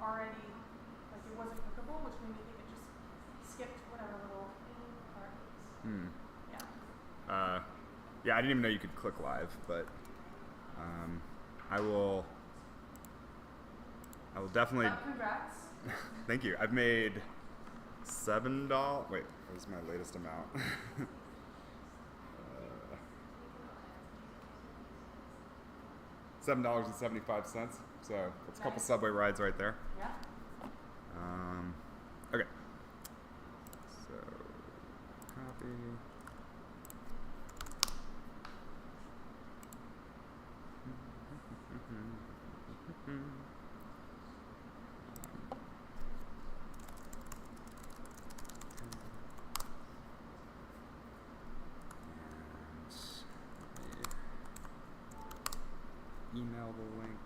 already, like it wasn't clickable, which made me think it just skipped whatever little part was. Yeah. Yeah, I didn't even know you could click live, but I will definitely. Congrats. Thank you. I've made $7. Wait, what was my latest amount? $7.75. So that's a couple subway rides right there. Yeah. Okay. So copy. Email the link.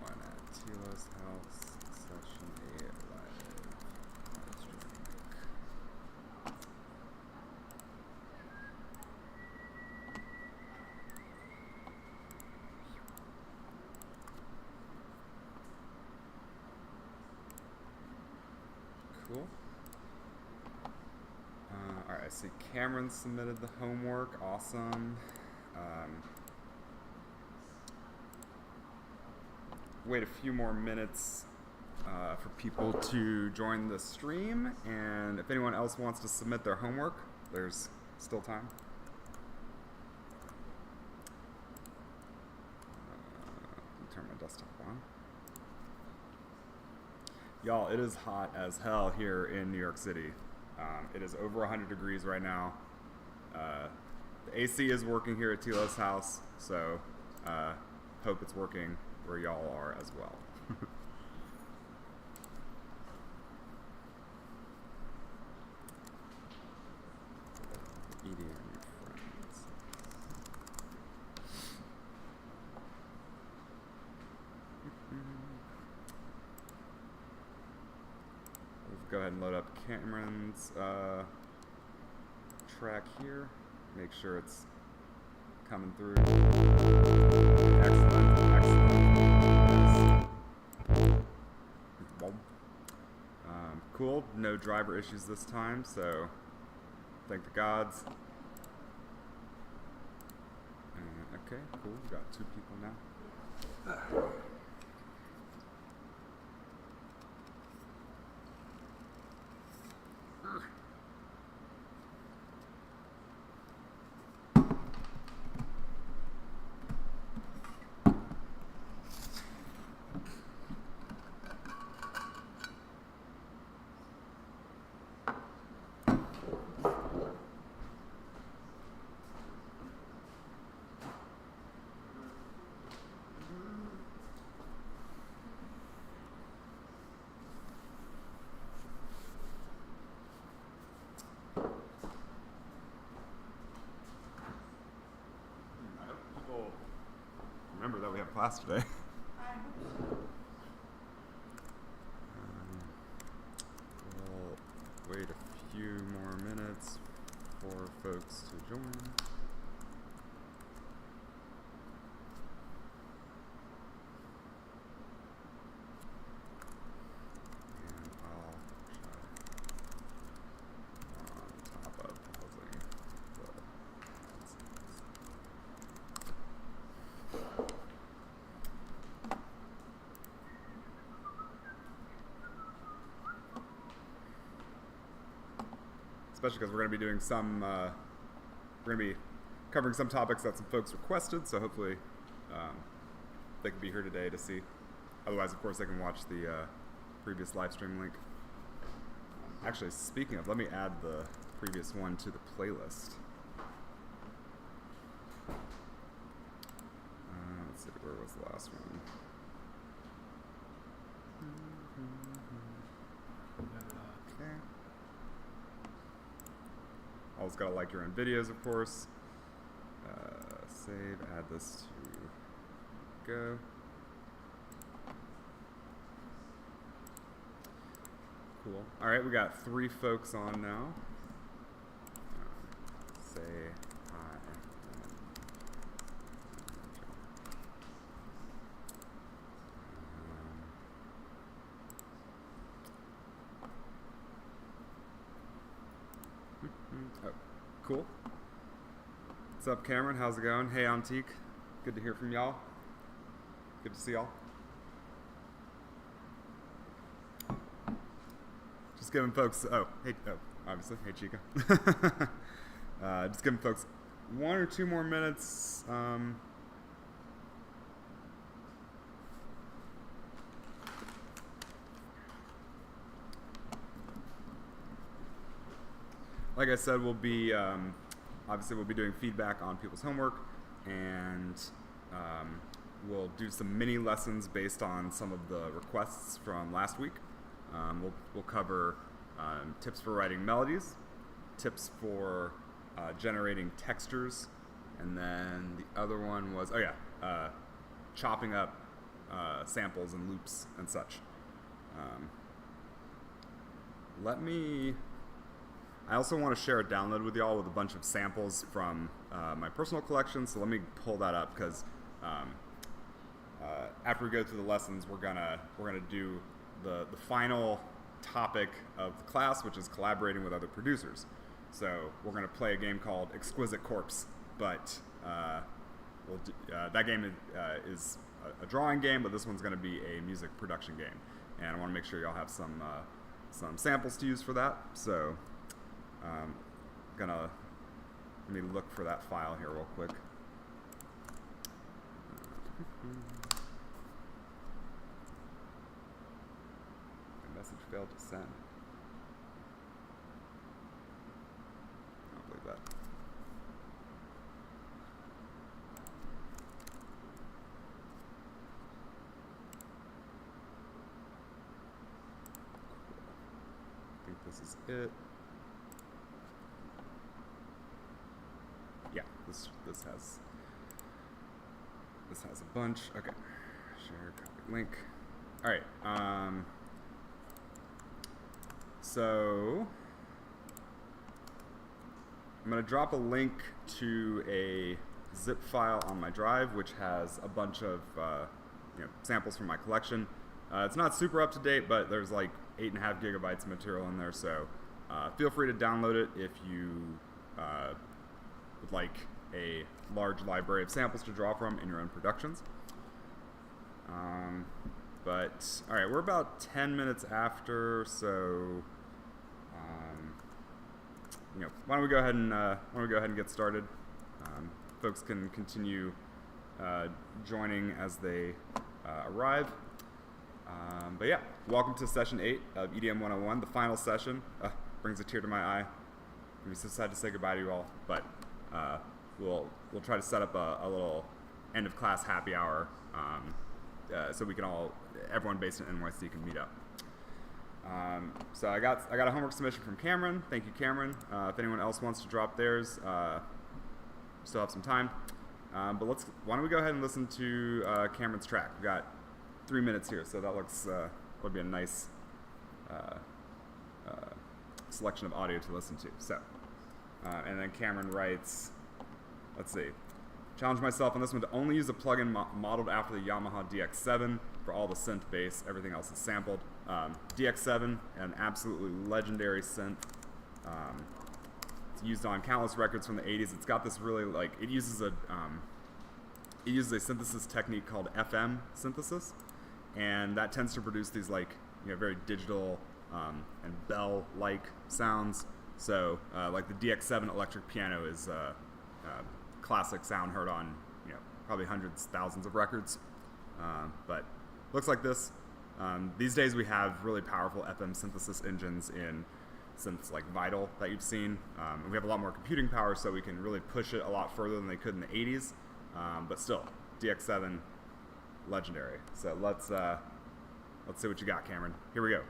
One at telos.haus session 8 live stream. Cool. All right, I see Cameron submitted the homework. Awesome. Wait a few more minutes for people to join the stream, and if anyone else wants to submit their homework, there's still time. Turn my desktop on. Y'all, it is hot as hell here in New York City. It is over 100 degrees right now. The AC is working here at telos.haus, so hope it's working where y'all are as well. EDM friends. Let's go ahead and load up Cameron's track here. Make sure it's coming through. Excellent, excellent. Cool, no driver issues this time, so thank the gods. Okay, cool, we got 2 people now. Remember that we have class today. We'll wait a few more minutes for folks to join. And I'll try on top of pausing the especially because we're going to be doing some, we're going to be covering some topics that some folks requested, so hopefully they can be here today to see. Otherwise, of course, they can watch the previous live stream link. Actually, speaking of, let me add the previous one to the playlist. Let's see, where was the last one? Okay. Always gotta like your own videos, of course. save, add this to go. Cool. All right, we got 3 folks on now. Say hi. Oh, cool. What's up, Cameron? How's it going? Hey, Antique. Good to hear from y'all. Good to see y'all. Just giving folks, obviously, hey, Chica. Just giving folks 1 or 2 more minutes. Like I said, we'll be obviously we'll be doing feedback on people's homework, and we'll do some mini lessons based on some of the requests from last week. We'll cover tips for writing melodies, tips for generating textures, and then the other one was chopping up samples and loops and such. I also want to share a download with y'all with a bunch of samples from my personal collection, so let me pull that up, because after we go through the lessons, we're gonna do the final topic of the class, which is collaborating with other producers. So we're gonna play a game called Exquisite Corpse, but that game is a drawing game, but this one's gonna be a music production game, and I want to make sure y'all have some samples to use for that. So let me look for that file here real quick. The message failed to send. I don't believe that. I think this is it. Yeah, this has a bunch. Okay, share, copy link. All right. So I'm gonna drop a link to a zip file on my drive, which has a bunch of samples from my collection. It's not super up to date, but there's like 8.5 gigabytes of material in there. So feel free to download it if you would like a large library of samples to draw from in your own productions. But all right, we're about 10 minutes after, so why don't we go ahead and get started? Folks can continue joining as they arrive. But yeah, welcome to session 8 of EDM 101, the final session. Brings a tear to my eye. I'm so sad to say goodbye to you all, but we'll try to set up a little end of class happy hour so we can everyone based in NYC can meet up. So I got a homework submission from Cameron. Thank you, Cameron. If anyone else wants to drop theirs, still have some time. But why don't we go ahead and listen to Cameron's track? We've got 3 minutes here, so that would be a nice selection of audio to listen to. So, and then Cameron writes, let's see, challenge myself on this one to only use a plugin modeled after the Yamaha DX7 for all the synth bass. Everything else is sampled. DX7, an absolutely legendary synth. It's used on countless records from the 80s. It's got this really it uses a synthesis technique called FM synthesis, and that tends to produce these very digital and bell-like sounds. So like the DX7 electric piano is classic sound heard on probably hundreds, thousands of records, but looks like this. These days we have really powerful FM synthesis engines in synths like Vital that you've seen. And we have a lot more computing power, so we can really push it a lot further than they could in the 80s. But still, DX7, legendary. So let's see what you got, Cameron. Here we go.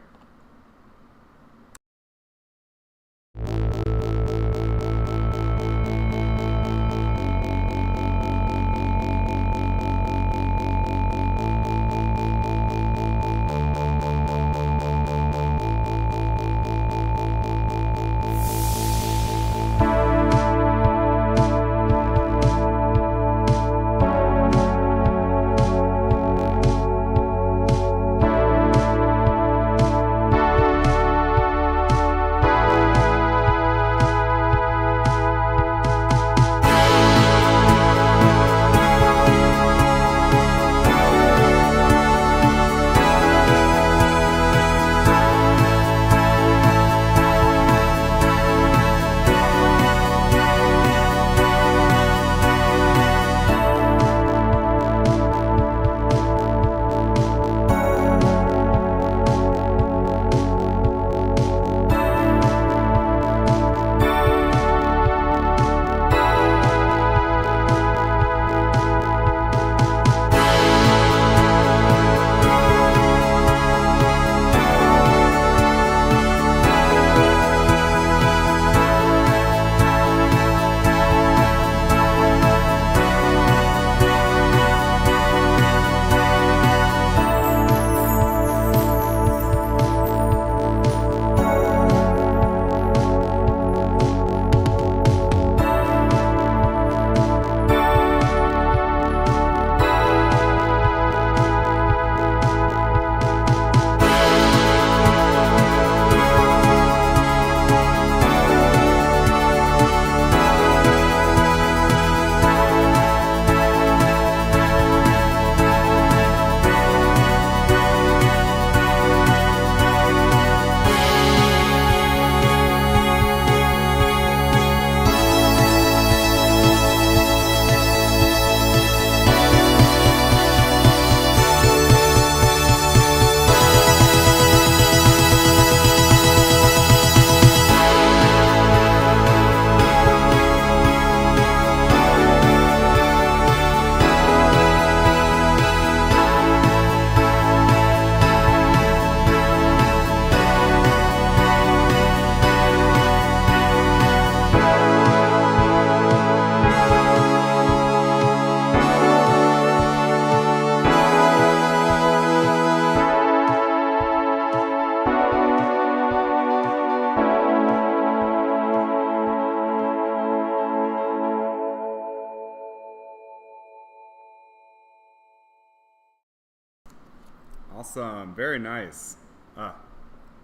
Awesome. Very nice.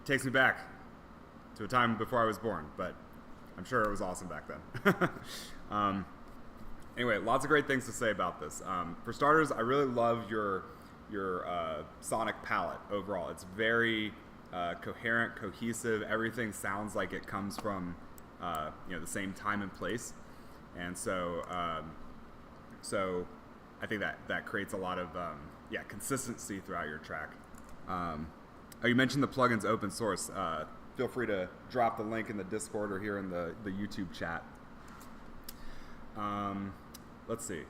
Takes me back to a time before I was born, but I'm sure it was awesome back then. Anyway, lots of great things to say about this. For starters, I really love your sonic palette overall. It's very coherent, cohesive. Everything sounds like it comes from the same time and place, and so I think that creates a lot of consistency throughout your track. You mentioned the plugin's open source. Feel free to drop the link in the Discord or here in the YouTube chat. Let's see.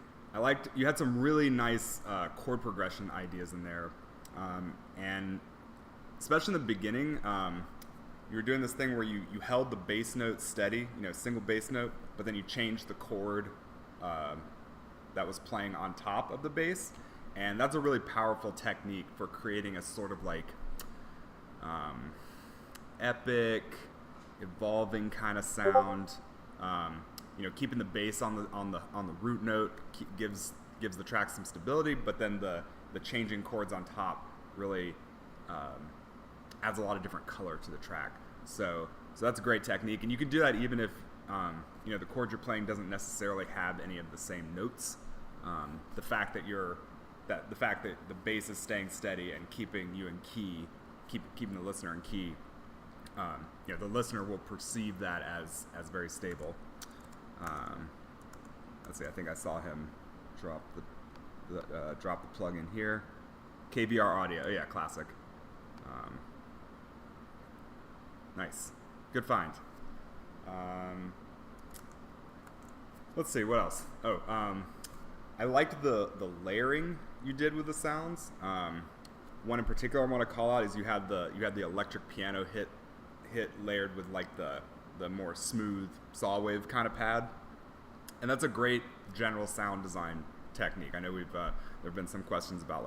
You had some really nice chord progression ideas in there, and especially in the beginning, you were doing this thing where you held the bass note steady, single bass note, but then you changed the chord that was playing on top of the bass, and that's a really powerful technique for creating a sort of like epic, evolving kind of sound. Keeping the bass on the root note gives the track some stability, but then the changing chords on top really adds a lot of different color to the track. So that's a great technique, and you can do that even if the chord you're playing doesn't necessarily have any of the same notes. The fact that the bass is staying steady and keeping you in key, keeping the listener in key, the listener will perceive that as very stable. Let's see. I think I saw him drop the plug in here. KVR audio. Yeah, classic. Nice. Good find. Let's see, what else? I liked the layering you did with the sounds. One in particular I want to call out is you had the electric piano hit layered with like the more smooth saw wave kind of pad, and that's a great general sound design technique. I know there have been some questions about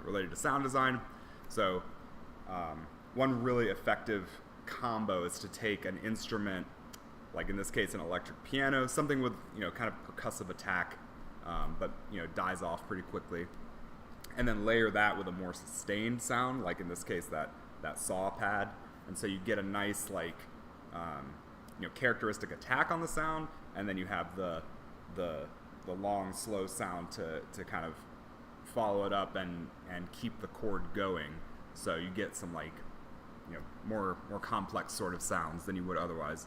related to sound design. So one really effective combo is to take an instrument, like in this case an electric piano, something with kind of percussive attack, but dies off pretty quickly, and then layer that with a more sustained sound, like in this case that saw pad, and so you get a nice characteristic attack on the sound, and then you have the long slow sound to kind of follow it up and keep the chord going, so you get some more complex sort of sounds than you would otherwise.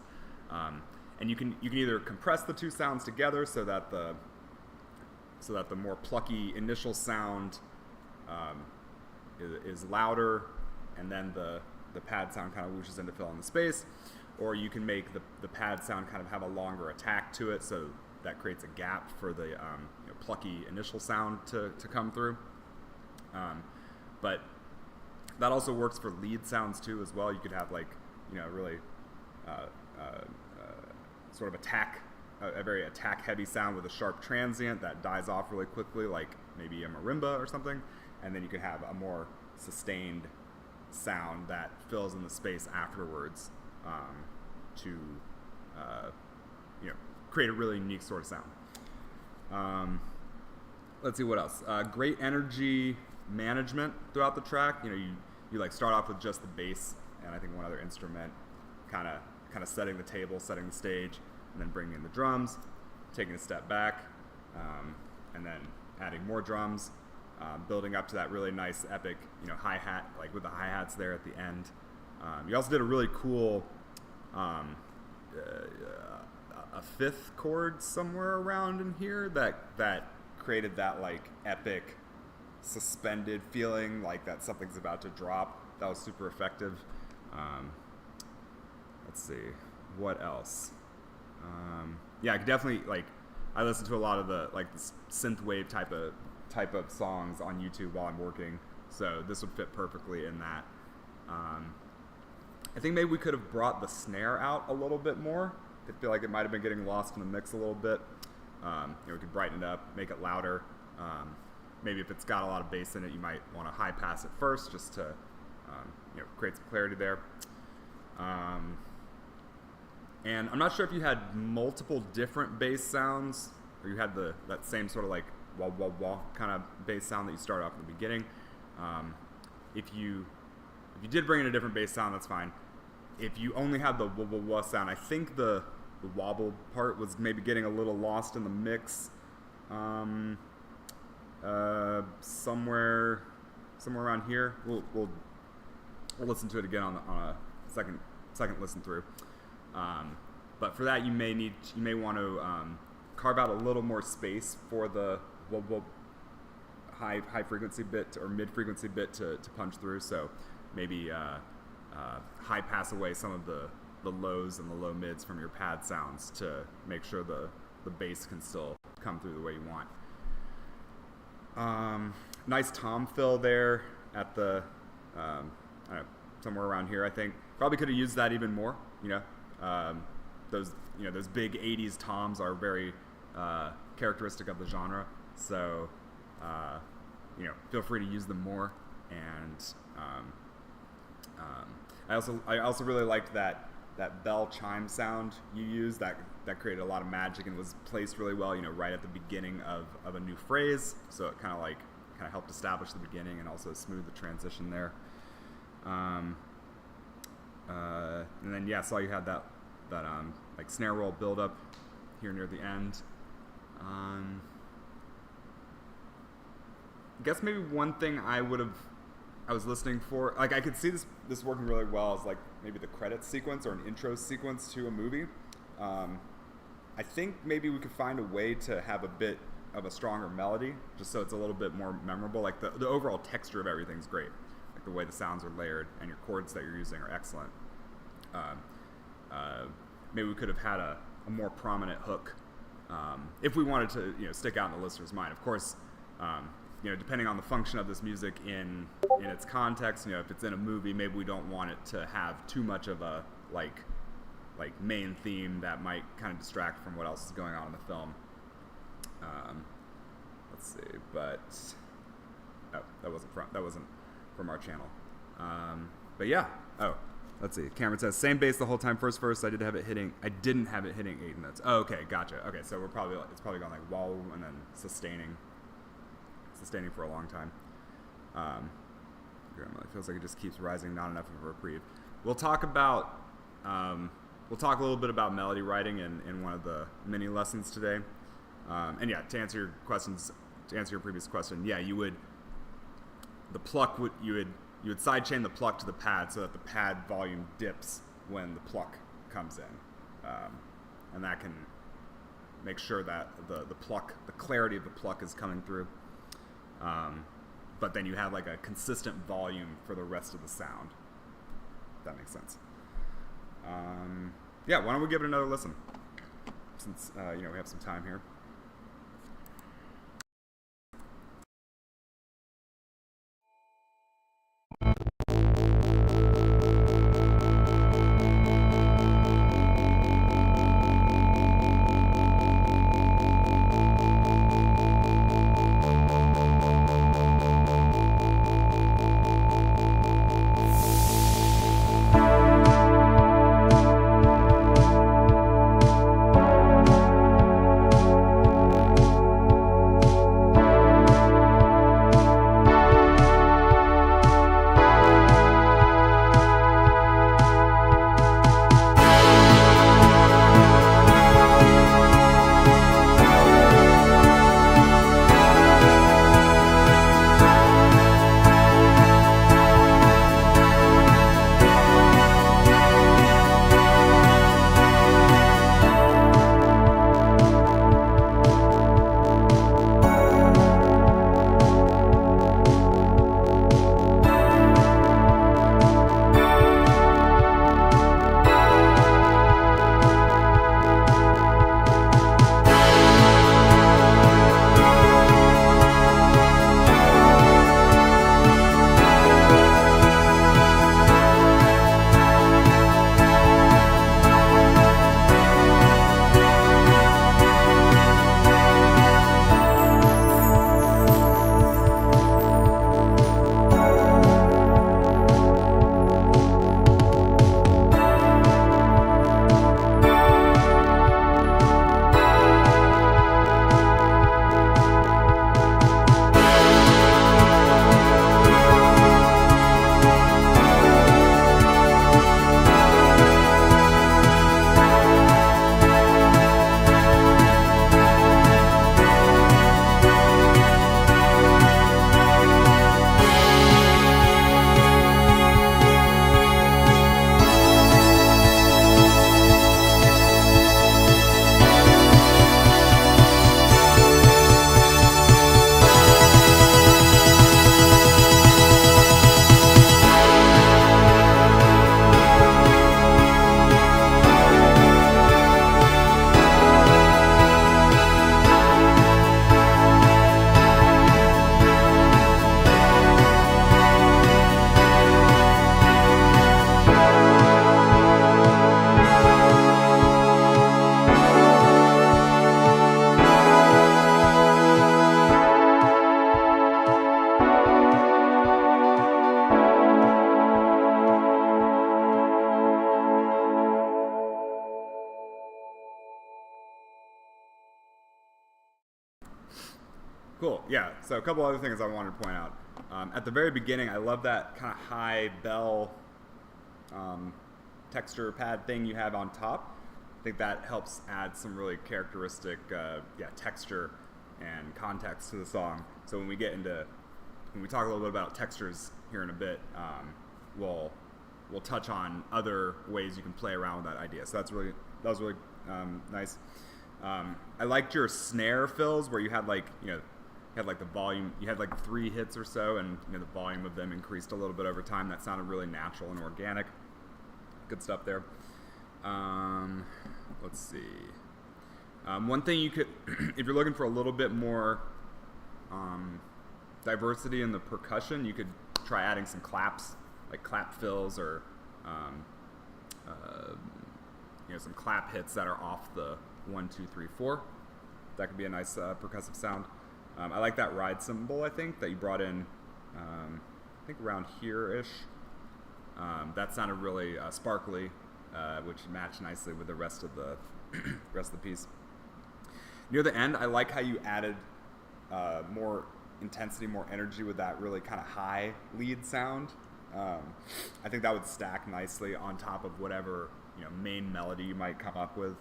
And you can either compress the two sounds together so that the more plucky initial sound is louder, and then the pad sound kind of whooshes in to fill in the space, or you can make the pad sound kind of have a longer attack to it, so that creates a gap for the plucky initial sound to come through. But that also works for lead sounds too as well. You could have really sort of a very attack heavy sound with a sharp transient that dies off really quickly, like maybe a marimba or something, and then you could have a more sustained sound that fills in the space afterwards to create a really unique sort of sound. Let's see what else. Great energy management throughout the track. You start off with just the bass and I think one other instrument, kind of setting the table, setting the stage, and then bringing in the drums, taking a step back, and then adding more drums, building up to that really nice epic hi-hat, like with the hi-hats there at the end. You also did a really cool a fifth chord somewhere around in here that created that epic suspended feeling, like that something's about to drop. That was super effective. Let's see, what else? I could definitely I listen to a lot of the synthwave type of songs on YouTube while I'm working, so this would fit perfectly in that. I think maybe we could have brought the snare out a little bit more. I feel like it might have been getting lost in the mix a little bit. We could brighten it up, make it louder. Maybe if it's got a lot of bass in it, you might want to high pass it first just to create some clarity there. And I'm not sure if you had multiple different bass sounds, or you had that same sort of wah wah wah kind of bass sound that you started off in the beginning. If you did bring in a different bass sound, that's fine. If you only had the wah wah wah sound, I think the wobble part was maybe getting a little lost in the mix. Somewhere around here. We'll listen to it again on a second listen through. But for that, you may want to carve out a little more space for the high frequency bit or mid frequency bit to punch through. So maybe high pass away some of the lows and the low mids from your pad sounds to make sure the bass can still come through the way you want. Nice tom fill there at the I don't know, somewhere around here. I think probably could have used that even more. Those big 80s toms are very characteristic of the genre. So feel free to use them more. And I also really liked that bell chime sound you used. That created a lot of magic and was placed really well. Right at the beginning of a new phrase. So it kind of helped establish the beginning and also smooth the transition there. And then saw you had that like snare roll build up here near the end. I guess maybe one thing I was listening for, like I could see this working really well as like maybe the credits sequence or an intro sequence to a movie. I think maybe we could find a way to have a bit of a stronger melody, just so it's a little bit more memorable. Like the overall texture of everything's great. Like the way the sounds are layered and your chords that you're using are excellent. Maybe we could have had a more prominent hook if we wanted to stick out in the listener's mind. Of course, depending on the function of this music in its context, if it's in a movie, maybe we don't want it to have too much of a like main theme that might kind of distract from what else is going on in the film. Let's see, but that wasn't from our channel. But yeah. Oh, let's see. Cameron says same bass the whole time. First verse, I didn't have it hitting 8 notes. Oh, okay, gotcha. Okay, so it's probably going like wah and then sustaining for a long time. It feels like it just keeps rising, not enough of a reprieve. We'll talk a little bit about melody writing in one of the mini lessons today. And to answer your previous question, you would sidechain the pluck to the pad so that the pad volume dips when the pluck comes in, and that can make sure that the clarity of the pluck is coming through. But then you have like a consistent volume for the rest of the sound. If that makes sense. Why don't we give it another listen? Since we have some time here. Cool. Yeah. So a couple other things I wanted to point out. At the very beginning, I love that kind of high bell texture pad thing you have on top. I think that helps add some really characteristic texture and context to the song. So when we talk a little bit about textures here in a bit, we'll touch on other ways you can play around with that idea. So that was really nice. I liked your snare fills where you had the volume. You had like 3 hits or so, and the volume of them increased a little bit over time. That sounded really natural and organic. Good stuff there. Let's see. One thing you could, if you're looking for a little bit more diversity in the percussion, you could try adding some claps, like clap fills or some clap hits that are off the 1, 2, 3, 4. That could be a nice percussive sound. I like that ride cymbal, I think, that you brought in, I think around here-ish. That sounded really sparkly, which matched nicely with the rest of the piece. Near the end, I like how you added more intensity, more energy with that really kind of high lead sound. I think that would stack nicely on top of whatever main melody you might come up with.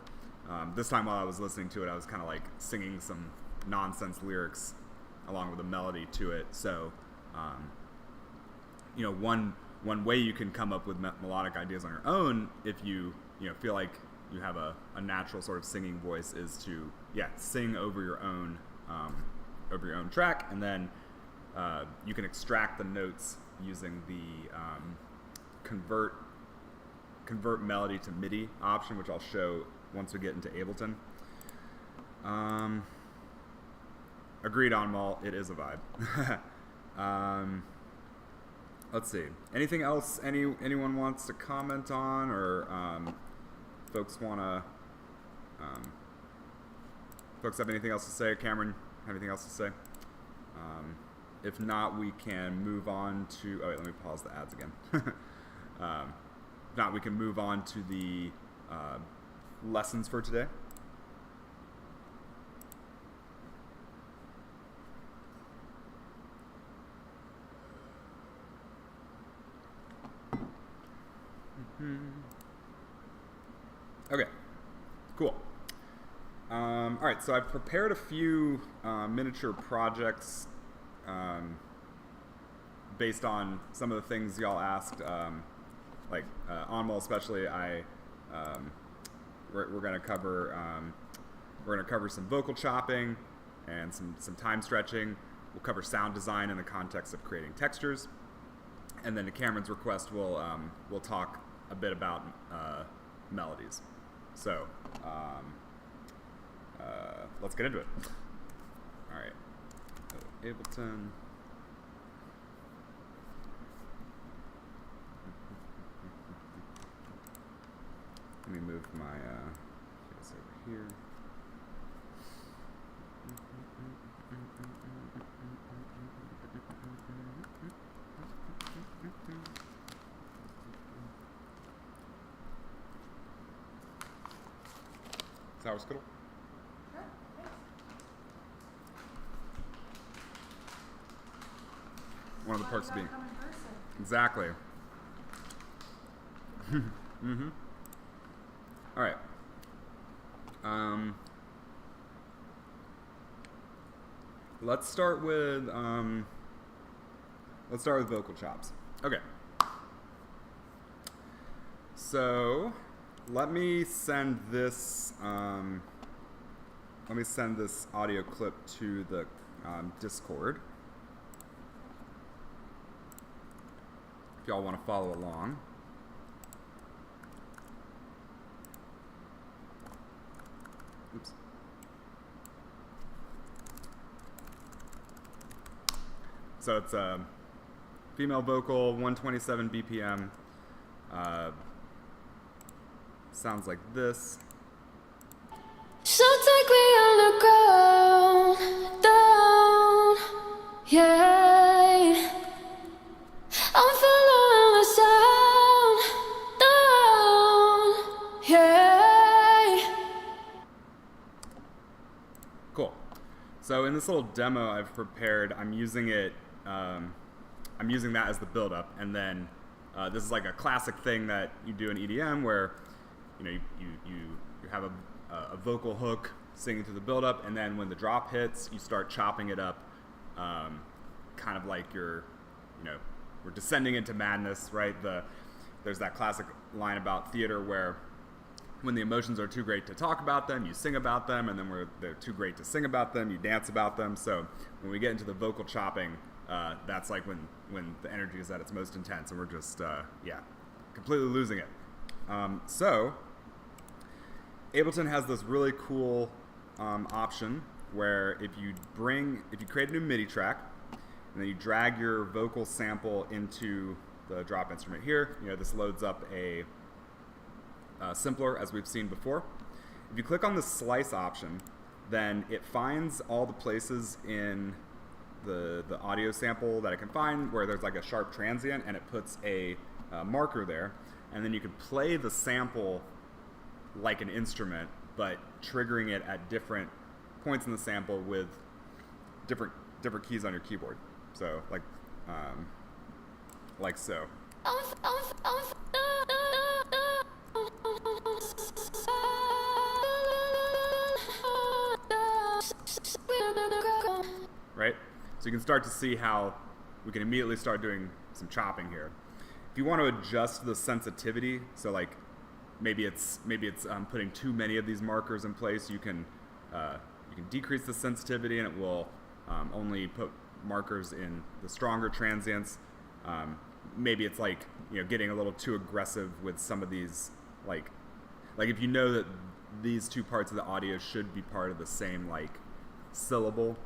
This time while I was listening to it, I was kind of like singing some nonsense lyrics along with a melody to it. So, one way you can come up with melodic ideas on your own, if you feel like you have a natural sort of singing voice, is to sing over your own track, and then you can extract the notes using the convert melody to MIDI option, which I'll show once we get into Ableton. Agreed on Malt, it is a vibe. Let's see. Anything else anyone wants to comment on, or folks have anything else to say? Cameron, have anything else to say? If not, we can move on to. Oh wait, let me pause the ads again. If not, we can move on to the lessons for today. Okay, cool. All right, so I've prepared a few miniature projects based on some of the things y'all asked, like Onwell especially. We're gonna cover some vocal chopping and some time stretching. We'll cover sound design in the context of creating textures, and then to Cameron's request, we'll talk a bit about melodies. So let's get into it. All right, so Ableton. Let me move my face over here. Sour Skittle? Sure, thanks. One of the perks of being. Come in person. Exactly. Mm-hmm. All right. Let's start with vocal chops. Okay. So let me send this audio clip to the Discord. If y'all want to follow along. Oops. So it's a female vocal, 127 BPM. Sounds like this. So take me on the ground, down, yeah. I'm following the sound, down, yeah. Cool. So in this little demo I've prepared, I'm using it. I'm using that as the build-up, and then this is like a classic thing that you do in EDM, where you have a vocal hook singing through the build-up, and then when the drop hits, you start chopping it up, kind of like we're descending into madness, right? There's that classic line about theater where when the emotions are too great to talk about them, you sing about them, and then when they're too great to sing about them, you dance about them. So when we get into the vocal chopping, that's like when the energy is at its most intense, and we're just completely losing it. So Ableton has this really cool option where if you create a new MIDI track, and then you drag your vocal sample into the drop instrument here, this loads up a simpler, as we've seen before. If you click on the slice option, then it finds all the places in the audio sample that it can find where there's like a sharp transient, and it puts a marker there, and then you can play the sample like an instrument, but triggering it at different points in the sample with different keys on your keyboard. So like so. Right? So you can start to see how we can immediately start doing some chopping here. If you want to adjust the sensitivity, so like maybe it's putting too many of these markers in place, you can decrease the sensitivity, and it will only put markers in the stronger transients. Maybe it's like getting a little too aggressive with some of these, like if you know that these two parts of the audio should be part of the same syllable,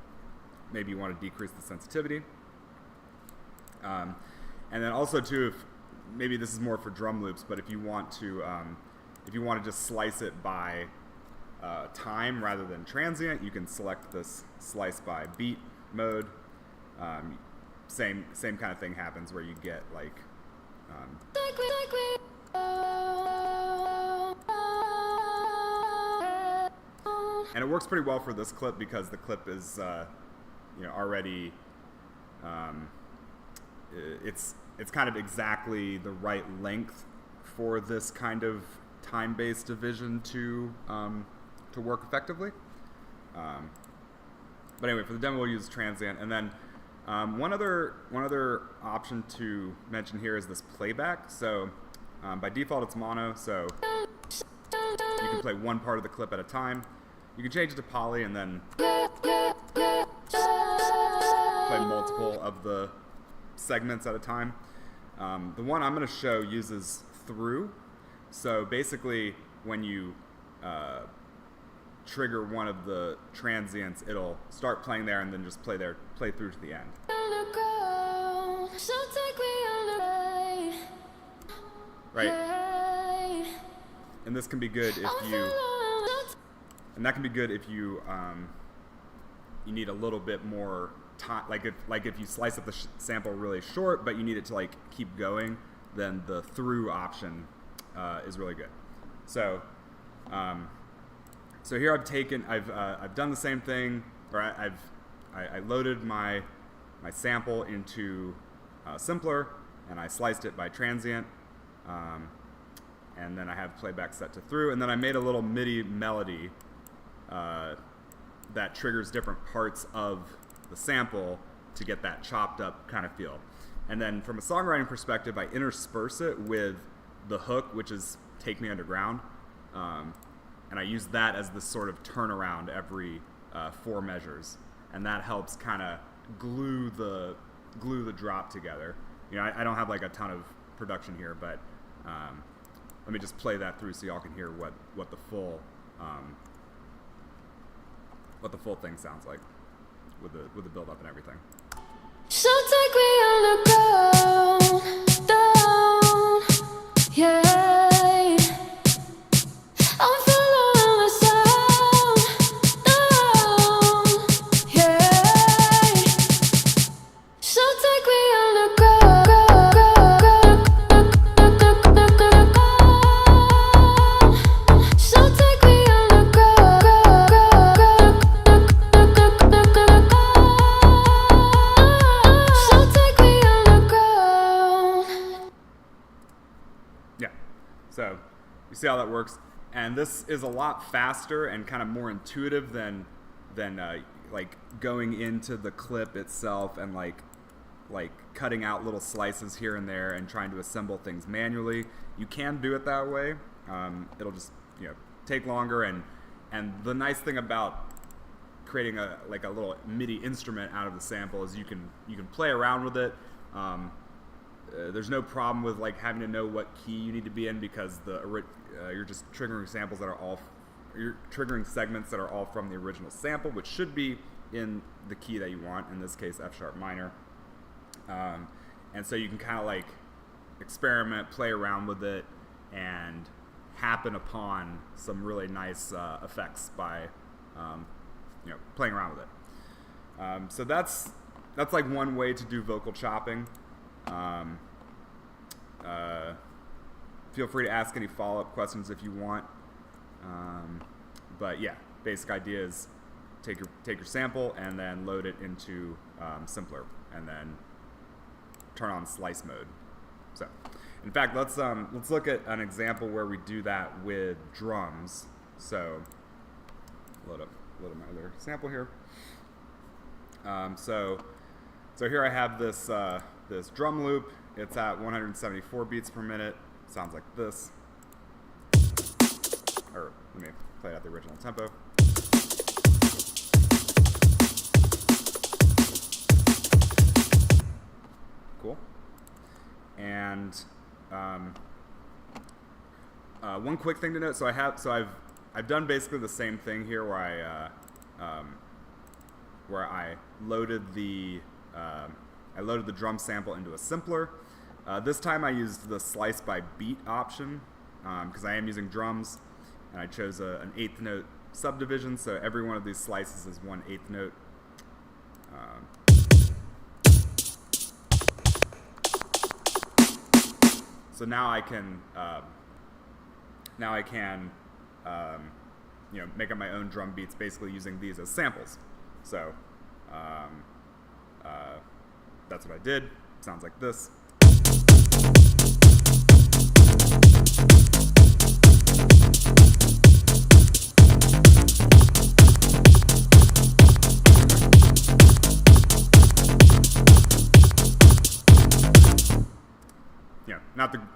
maybe you want to decrease the sensitivity. And then also too, if maybe this is more for drum loops, but if you want to just slice it by time rather than transient, you can select this slice by beat mode. Same kind of thing happens where you get and it works pretty well for this clip because the clip is already it's kind of exactly the right length for this kind of time-based division to work effectively. But anyway, for the demo we'll use transient, and then one other option to mention here is this playback. So by default it's mono, so you can play one part of the clip at a time. You can change it to poly and then play multiple of the segments at a time. The one I'm going to show uses through. So basically when you trigger one of the transients, it'll start playing there and then just play through to the end. Right. And this can be good if you you need a little bit more time, like if you slice up the sample really short but you need it to keep going, then the through option is really good. So so here I've done the same thing, or I loaded my sample into Simpler, and I sliced it by transient, and then I have playback set to through, and then I made a little MIDI melody that triggers different parts of the sample to get that chopped up kind of feel. And then from a songwriting perspective, I intersperse it with the hook, which is Take Me Underground. And I use that as this sort of turnaround every 4 measures, and that helps kind of glue the drop together. I don't have a ton of production here, but let me just play that through so y'all can hear what the full thing sounds like with the build up and everything. So take me underground, down, yeah. I'm following the sound, down, yeah. So take me underground, so take me underground. see how that works. And this is a lot faster and kind of more intuitive than like going into the clip itself and like cutting out little slices here and there and trying to assemble things manually. You can do it that way. It'll just take longer, and the nice thing about creating a little MIDI instrument out of the sample is you can play around with it. There's no problem with like having to know what key you need to be in, because you're just triggering samples that are all you're triggering segments that are all from the original sample, which should be in the key that you want, in this case F sharp minor. And so you can kind of like experiment, play around with it, and happen upon some really nice effects by playing around with it. So that's like one way to do vocal chopping. Feel free to ask any follow-up questions if you want. But yeah, basic idea is take your sample and then load it into Simpler, and then turn on slice mode. So, in fact, let's look at an example where we do that with drums. So, load up my other sample here. So here I have this this drum loop. It's at 174 beats per minute. Sounds like this. Or let me play it at the original tempo. Cool. And one quick thing to note. So I've done basically the same thing here, where I loaded the drum sample into a Simpler. This time I used the slice by beat option because I am using drums, and I chose an 1/8 note subdivision. So every one of these slices is 1/8 note. So now I can make up my own drum beats, basically using these as samples. So that's what I did. Sounds like this.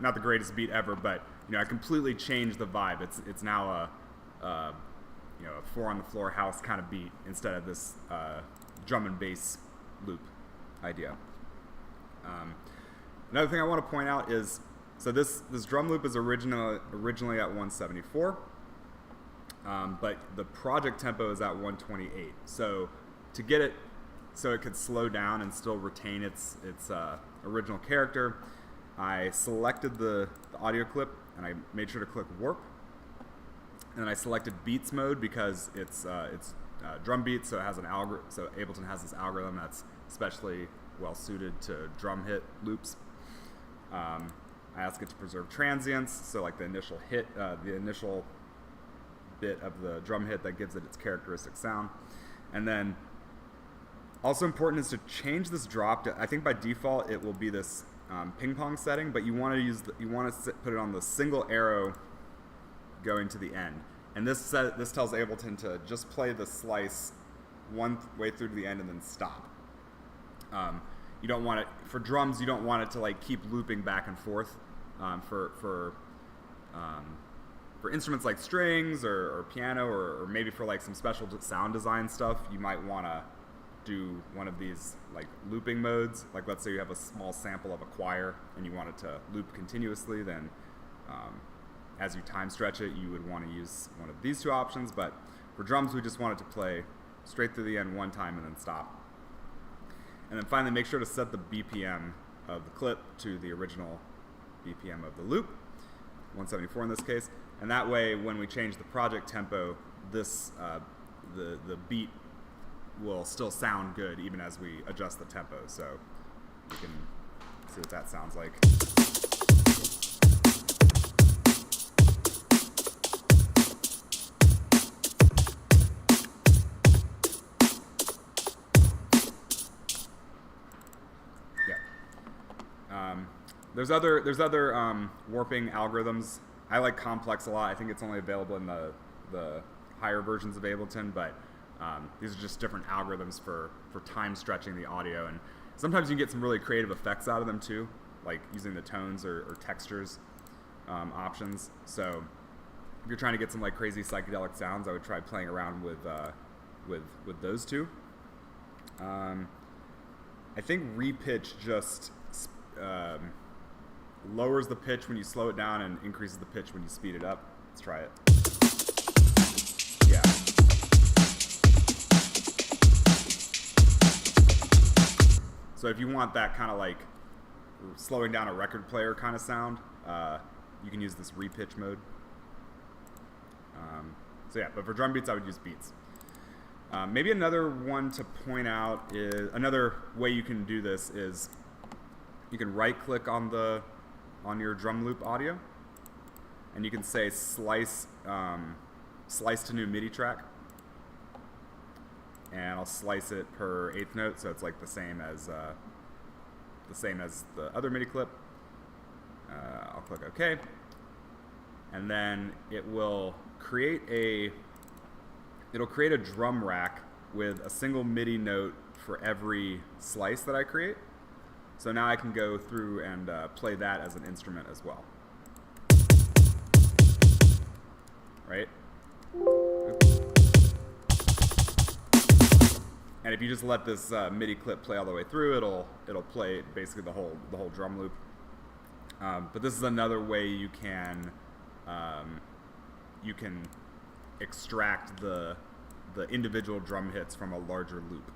Not the greatest beat ever, but I completely changed the vibe. It's now a 4 on the floor house kind of beat instead of this drum and bass loop idea. Another thing I want to point out is, so this drum loop is originally at 174, but the project tempo is at 128. So to get it so it could slow down and still retain its original character, I selected the audio clip and I made sure to click warp, and then I selected beats mode because it's drum beats, so it has so Ableton has this algorithm that's especially well suited to drum hit loops. I ask it to preserve transients, so like the initial hit, the initial bit of the drum hit that gives it its characteristic sound. And then also important is to change this drop to, I think by default it will be this ping pong setting, but you want to put it on the single arrow going to the end. And this tells Ableton to just play the slice one way through to the end and then stop. You don't want it for drums. You don't want it to like keep looping back and forth. For instruments like strings or piano or maybe for like some special sound design stuff, you might want to do one of these like looping modes. Like let's say you have a small sample of a choir and you want it to loop continuously, then as you time stretch it, you would want to use one of these two options. But for drums, we just want it to play straight through the end one time and then stop. And then finally, make sure to set the BPM of the clip to the original BPM of the loop, 174 in this case. And that way, when we change the project tempo, this the beat will still sound good even as we adjust the tempo. So you can see what that sounds like. There's other warping algorithms I like Complex a lot. I think it's only available in the higher versions of Ableton, but these are just different algorithms for time stretching the audio, and sometimes you can get some really creative effects out of them too, like using the tones or textures options. So if you're trying to get some like crazy psychedelic sounds, I would try playing around with those two. I think repitch just lowers the pitch when you slow it down and increases the pitch when you speed it up. Let's try it. Yeah. So if you want that kind of like slowing down a record player kind of sound, you can use this repitch mode. So yeah, but for drum beats, I would use beats. Maybe another one to point out is, another way you can do this is you can right-click on your drum loop audio, and you can say slice to new MIDI track, and I'll slice it per eighth note, so it's like the same as the other MIDI clip. I'll click OK, and then it will create a drum rack with a single MIDI note for every slice that I create. So now I can go through and play that as an instrument as well. Right? And if you just let this MIDI clip play all the way through, it'll play basically the whole drum loop. But this is another way you can extract the individual drum hits from a larger loop.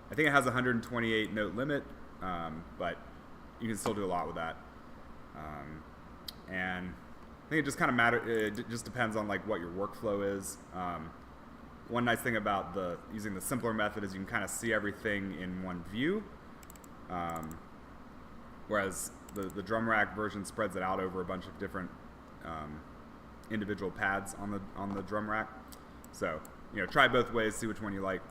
I think it has a 128 note limit, but you can still do a lot with that. And I think it just kind of it just depends on like what your workflow is. One nice thing about using the simpler method is you can kind of see everything in one view, whereas the drum rack version spreads it out over a bunch of different individual pads on the drum rack. So try both ways, see which one you like.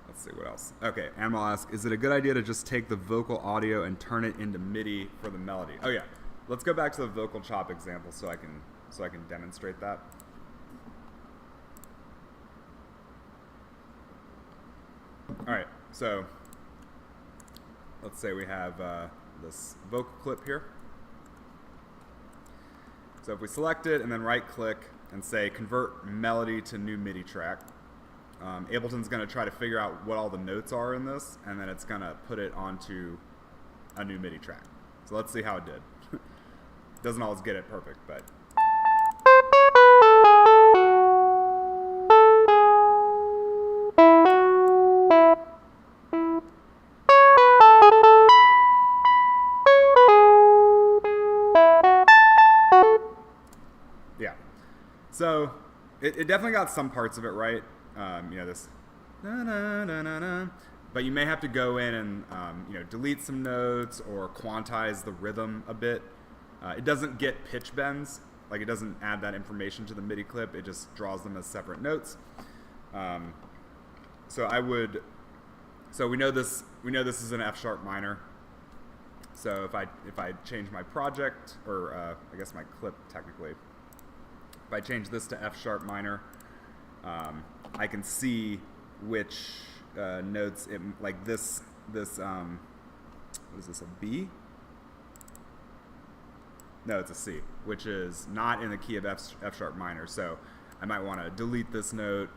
Let's see what else. Okay, Animal asks, is it a good idea to just take the vocal audio and turn it into MIDI for the melody? Oh yeah, let's go back to the vocal chop example so I can demonstrate that. All right, so let's say we have this vocal clip here. So if we select it and then right-click and say convert melody to new MIDI track, Ableton's going to try to figure out what all the notes are in this, and then it's going to put it onto a new MIDI track. So let's see how it did. Doesn't always get it perfect, but. Yeah. So it definitely got some parts of it right. This na na na na na, but you may have to go in and delete some notes or quantize the rhythm a bit. It doesn't get pitch bends, like it doesn't add that information to the MIDI clip. It just draws them as separate notes. So we know this is an F sharp minor. So if I change my project, or I guess my clip technically, if I change this to F sharp minor, I can see which notes like this what is this, a B? No, it's a C, which is not in the key of F sharp minor. So I might want to delete this note.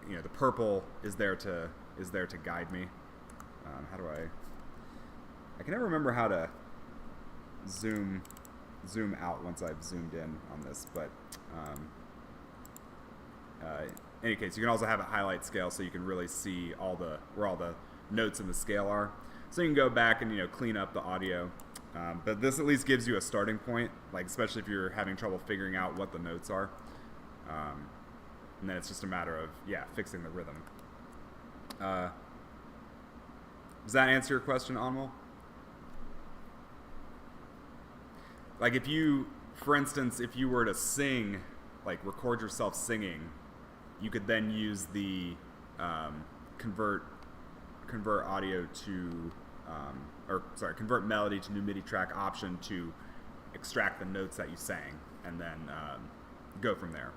The purple is there to guide me. How do I can never remember how to zoom out once I've zoomed in on this, but in any case, you can also have a highlight scale so you can really see where all the notes in the scale are. So you can go back and clean up the audio. But this at least gives you a starting point, like especially if you're having trouble figuring out what the notes are. And then it's just a matter of fixing the rhythm. Does that answer your question, Anmol? Like for instance, if you were to sing, like record yourself singing, you could then use the convert audio to, convert melody to new MIDI track option to extract the notes that you sang and then go from there.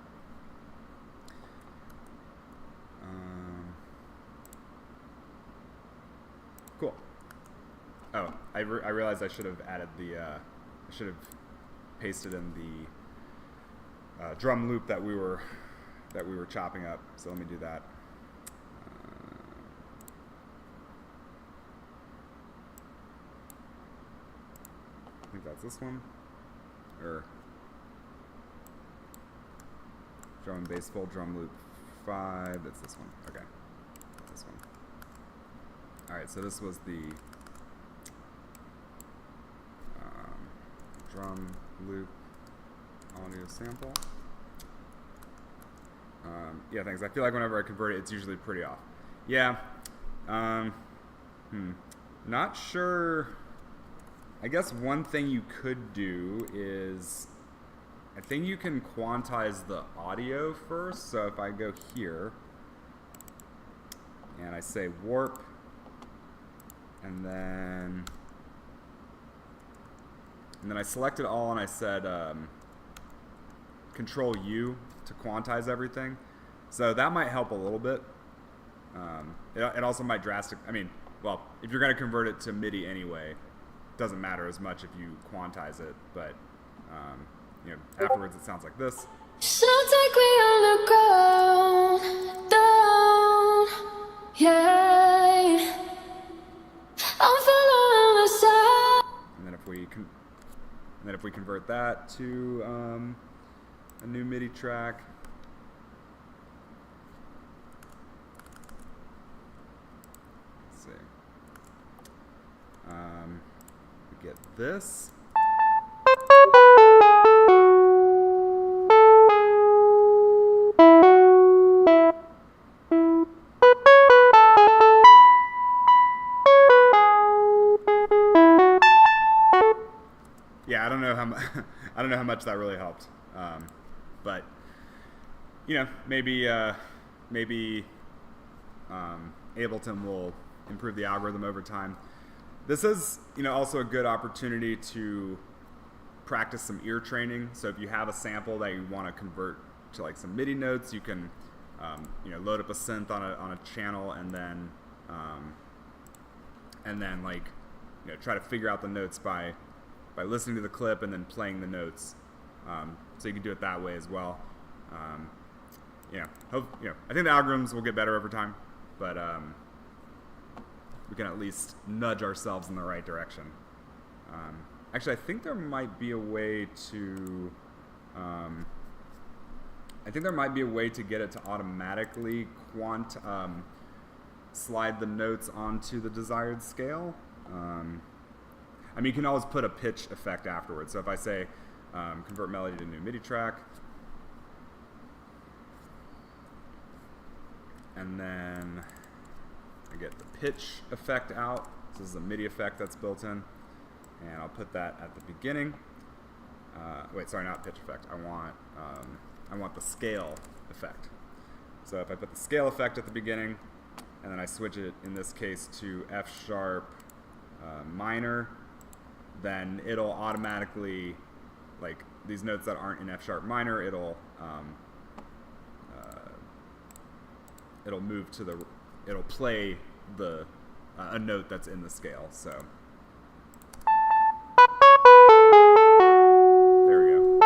Cool. Oh, I realized I should have added the, I should have pasted in the drum loop that we were chopping up. So let me do that. I think that's this one, or drum and bass full drum loop 5. That's this one. Okay, this one. All right, so this was the drum loop audio sample. Yeah, thanks. I feel like whenever I convert it, it's usually pretty off. Yeah. Not sure. I guess one thing you could do is, I think you can quantize the audio first. So if I go here and I say warp, and then I select it all and I said Control U to quantize everything. So that might help a little bit. It also might I mean, well, if you're going to convert it to MIDI anyway, it doesn't matter as much if you quantize it, but you know, afterwards it sounds like this. So take me on the ground, down, yeah. I'm following the sound. And then if we convert that to a new MIDI track, let's see, we get this. Yeah, I don't know how much that really helped, but you know, maybe Ableton will improve the algorithm over time. This is, you know, also a good opportunity to practice some ear training. So if you have a sample that you want to convert to like some MIDI notes, you can you know, load up a synth on a channel and then like, you know, try to figure out the notes by listening to the clip and then playing the notes. So you can do it that way as well. You know, I think the algorithms will get better over time, but we can at least nudge ourselves in the right direction. Actually, I think there might be a way to get it to automatically slide the notes onto the desired scale. I mean, you can always put a pitch effect afterwards. So if I say convert melody to new MIDI track, and then I get the pitch effect out. This is a MIDI effect that's built in, and I'll put that at the beginning. Wait, sorry, not pitch effect. I want the scale effect. So if I put the scale effect at the beginning, and then I switch it in this case to F sharp minor, then it'll automatically, like these notes that aren't in F sharp minor, it'll move to it'll play a note that's in the scale. So there we go.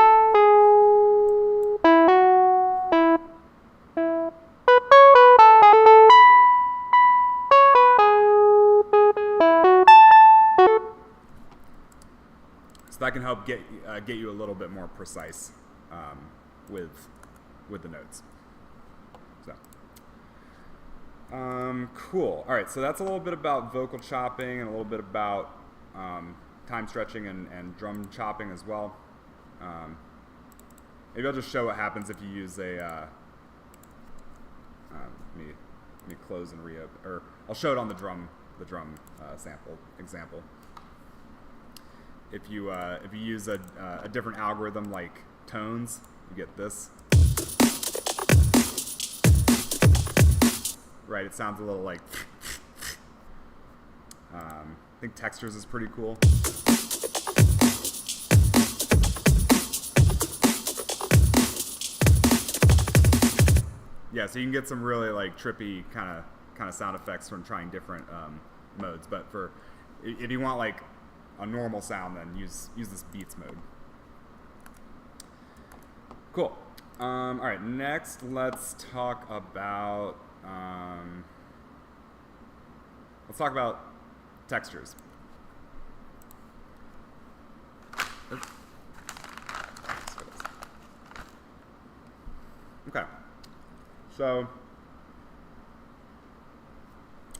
That can help get you a little bit more precise with the notes. So, cool. All right, so that's a little bit about vocal chopping and a little bit about time stretching and drum chopping as well. Maybe I'll just show what happens if you use a. Let me close and reopen, or I'll show it on the drum sample example. If you use a different algorithm like tones, you get this. Right, it sounds a little like. I think textures is pretty cool. yeah, so you can get some really like trippy kind of sound effects from trying different modes. But if you want like a normal sound, then use this beats mode. Cool. All right, next let's talk about textures. Okay, so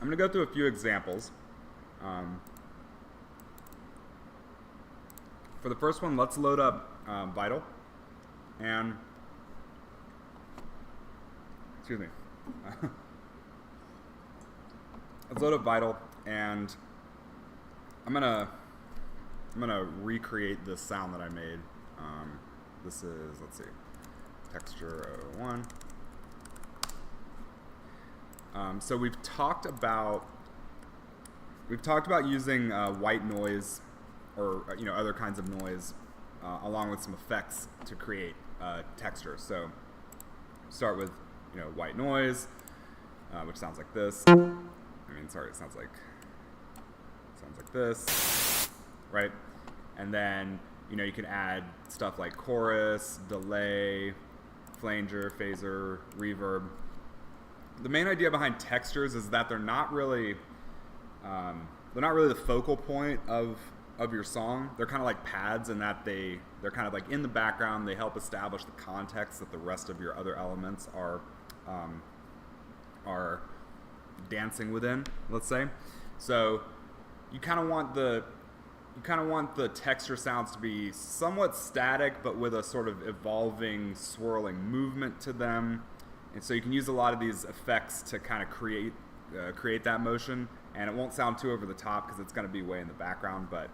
I'm going to go through a few examples. For the first one, let's load up Vital. And, excuse me, let's load up Vital, and I'm gonna recreate this sound that I made. This is, let's see, texture 01. So we've talked about using white noise or other kinds of noise along with some effects to create texture. So start with white noise, which sounds like this. It sounds like this, right? And then you can add stuff like chorus, delay, flanger, phaser, reverb. The main idea behind textures is that they're not really the focal point of your song. They're kind of like pads in that they're kind of like in the background. They help establish the context that the rest of your other elements are dancing within, let's say. So you kind of want the texture sounds to be somewhat static, but with a sort of evolving, swirling movement to them. And so you can use a lot of these effects to kind of create that motion, and it won't sound too over the top because it's going to be way in the background. But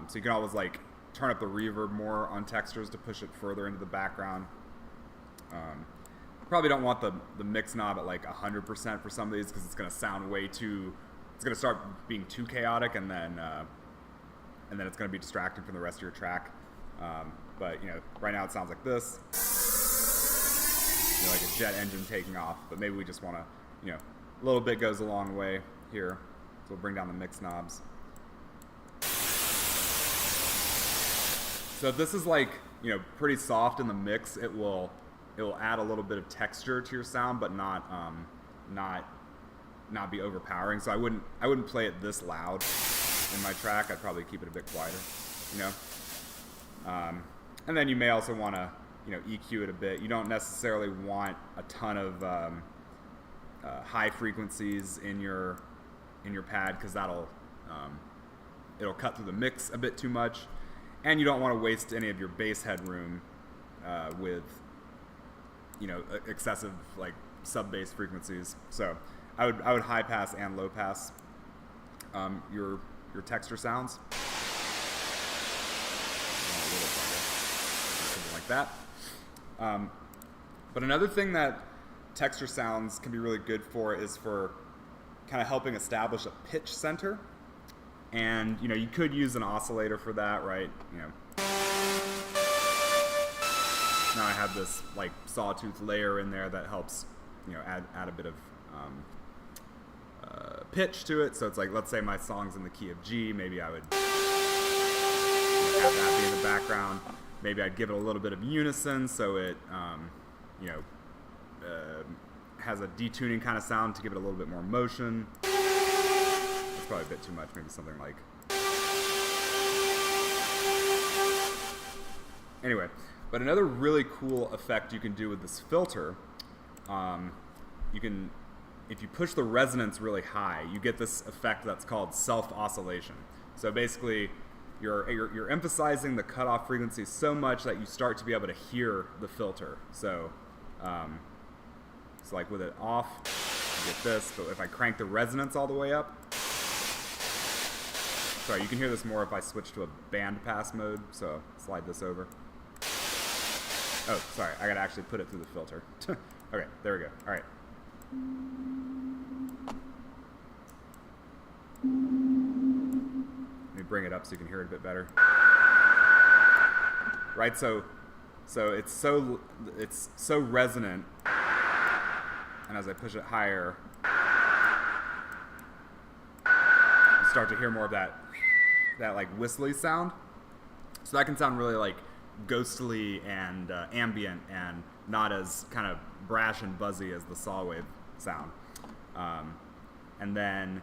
so you can always like turn up the reverb more on textures to push it further into the background. Probably don't want the mix knob at like 100% for some of these because it's going to sound it's going to start being too chaotic, and then it's going to be distracting from the rest of your track. But right now it sounds like this. Like a jet engine taking off, but maybe we just want to, a little bit goes a long way here. So we'll bring down the mix knobs. So if this is like, pretty soft in the mix, it will add a little bit of texture to your sound, but not be overpowering. So I wouldn't play it this loud in my track. I'd probably keep it a bit quieter, and then you may also want to EQ it a bit. You don't necessarily want a ton of high frequencies in your pad because it'll cut through the mix a bit too much, and you don't want to waste any of your bass headroom with excessive like sub bass frequencies. So I would high pass and low pass your texture sounds, something like that. But another thing that texture sounds can be really good for is for kind of helping establish a pitch center. And, you could use an oscillator for that, right? Now I have this like sawtooth layer in there that helps, add a bit of pitch to it. So it's like, let's say my song's in the key of G, maybe I would have that be in the background. Maybe I'd give it a little bit of unison so it, has a detuning kind of sound to give it a little bit more motion. That's probably a bit too much. Maybe something like. Anyway, but another really cool effect you can do with this filter, if you push the resonance really high, you get this effect that's called self-oscillation. So basically, you're emphasizing the cutoff frequency so much that you start to be able to hear the filter. So it's like with it off, you get this, but if I crank the resonance all the way up, sorry, you can hear this more if I switch to a band pass mode, so slide this over. Oh, sorry, I gotta actually put it through the filter. Okay, there we go, all right. Let me bring it up so you can hear it a bit better. Right, so it's so resonant and as I push it higher, you start to hear more of that like whistly sound. So that can sound really like ghostly and ambient and not as kind of brash and buzzy as the saw wave sound. And then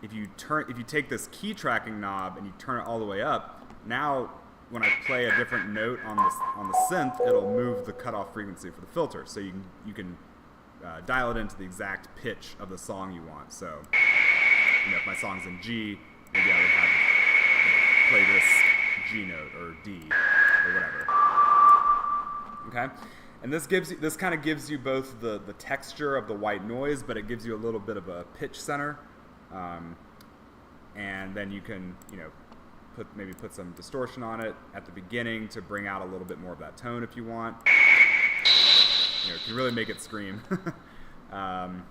if you take this key tracking knob and you turn it all the way up, now when I play a different note on the synth, it'll move the cutoff frequency for the filter. So you can dial it into the exact pitch of the song you want. So if my song's in G, maybe I would have play this G note or D or whatever. Okay, and this kind of gives you both the texture of the white noise, but it gives you a little bit of a pitch center, and then you can put some distortion on it at the beginning to bring out a little bit more of that tone if you want. It can really make it scream. And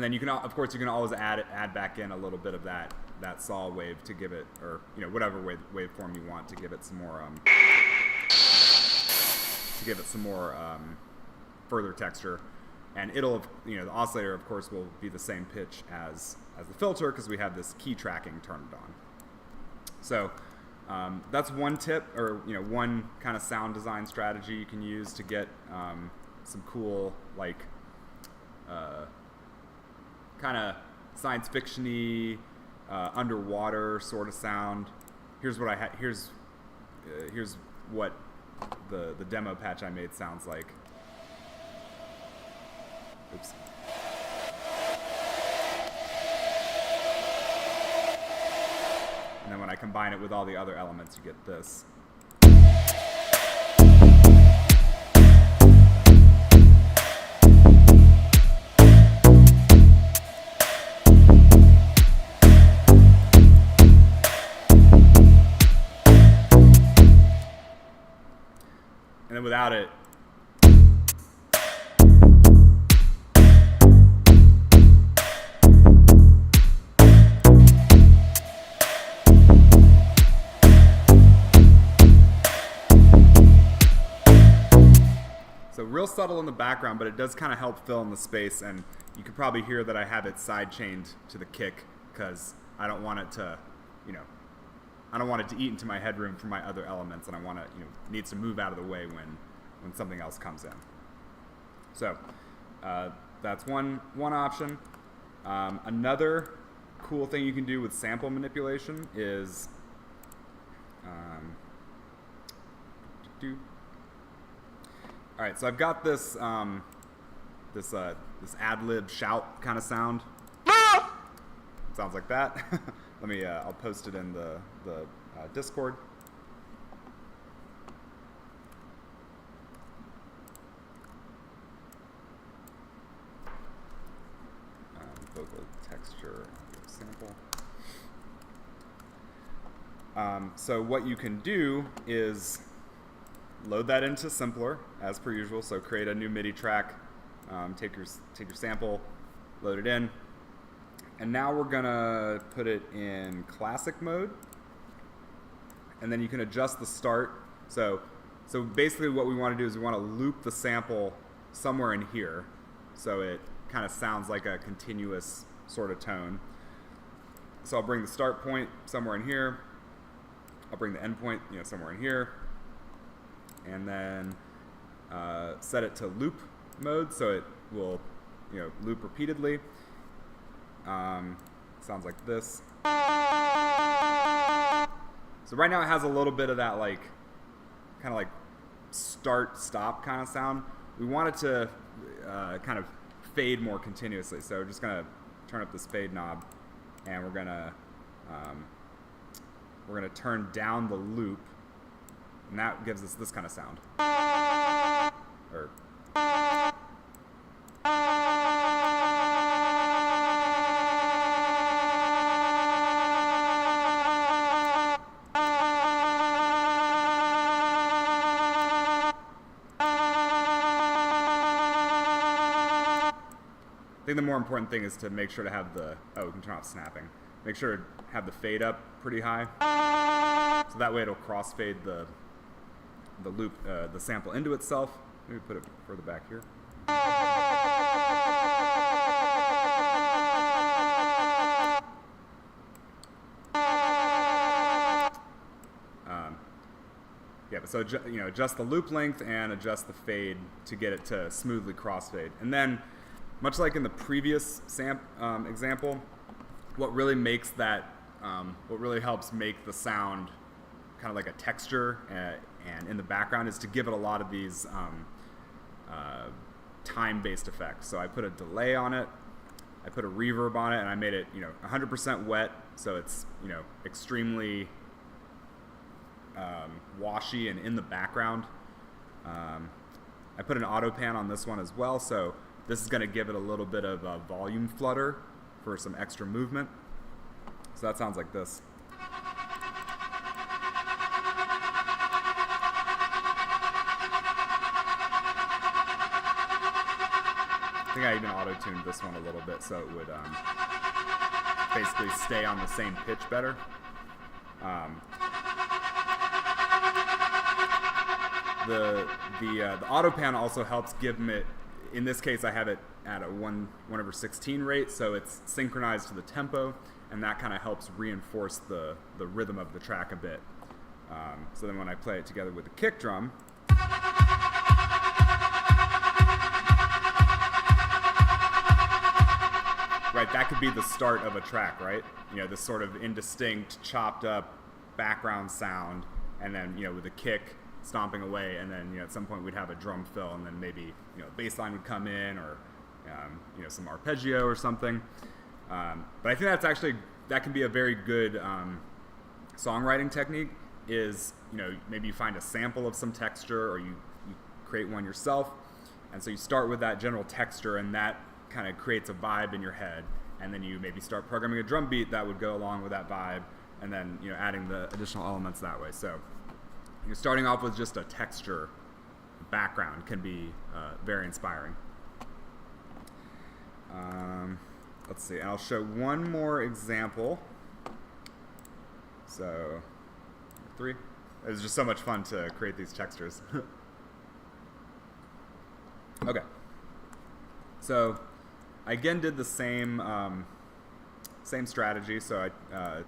then you can always add back in a little bit of that saw wave to give it, or whatever waveform you want to give it some more further texture, and it'll the oscillator of course will be the same pitch as the filter because we have this key tracking turned on. So that's one tip, or one kind of sound design strategy you can use to get some cool kind of science fiction-y underwater sort of sound. Here's what here's what the demo patch I made sounds like. Oops. And then when I combine it with all the other elements, you get this. And then without it, so real subtle in the background, but it does kind of help fill in the space, and you can probably hear that I have it side chained to the kick because I don't want it to, I don't want it to eat into my headroom for my other elements, and I want it, needs to move out of the way when something else comes in. So that's one option. Another cool thing you can do with sample manipulation is all right, so I've got this this ad-lib shout kind of sound. Sounds like that. Let me, I'll post it in the Discord. Vocal texture sample. So what you can do is load that into Simpler as per usual. So create a new MIDI track, take your sample, load it in. And now we're gonna put it in classic mode, and then you can adjust the start. So basically what we want to do is we want to loop the sample somewhere in here, so it kind of sounds like a continuous sort of tone. So I'll bring the start point somewhere in here. I'll bring the end point, somewhere in here, and then set it to loop mode, so it will, loop repeatedly. Sounds like this. So right now it has a little bit of that kind of like start-stop kind of sound. We want it to kind of fade more continuously. So we're just gonna turn up this fade knob, and we're gonna turn down the loop, and that gives us this kind of sound. Or I think the more important thing is to make sure to have we can turn off snapping. Make sure to have the fade up pretty high, so that way it'll crossfade the loop, the sample into itself. Maybe put it further back here. So adjust the loop length and adjust the fade to get it to smoothly crossfade. And then, much like in the previous example, what really makes that, what really helps make the sound kind of like a texture and in the background is to give it a lot of these time-based effects. So I put a delay on it, I put a reverb on it, and I made it 100% wet, so it's extremely washy and in the background. I put an auto pan on this one as well, so this is going to give it a little bit of a volume flutter for some extra movement. So that sounds like this. I think I even auto-tuned this one a little bit so it would basically stay on the same pitch better. The auto pan also helps give it, in this case I have it at a 1/16 rate, so it's synchronized to the tempo, and that kind of helps reinforce the rhythm of the track a bit. So then when I play it together with the kick drum, right, that could be the start of a track, right? This sort of indistinct, chopped up background sound, and then with a kick stomping away, and then at some point we'd have a drum fill, and then maybe bass line would come in, or some arpeggio or something. But I think that can be a very good songwriting technique. Is maybe you find a sample of some texture, or you create one yourself, and so you start with that general texture, and that kind of creates a vibe in your head, and then you maybe start programming a drum beat that would go along with that vibe, and then adding the additional elements that way. So starting off with just a texture background can be very inspiring. Let's see, and I'll show one more example. So 3. It was just so much fun to create these textures. Okay. So I again did the same strategy. So I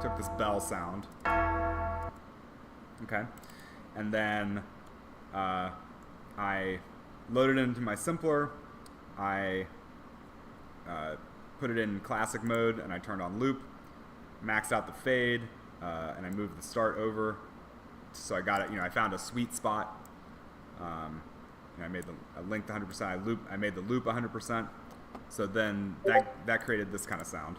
took this bell sound. Okay. And then I loaded it into my simpler. I put it in classic mode, and I turned on loop, maxed out the fade, and I moved the start over. So I got it, I found a sweet spot. And I linked 100%. I made the loop 100%. So then that created this kind of sound.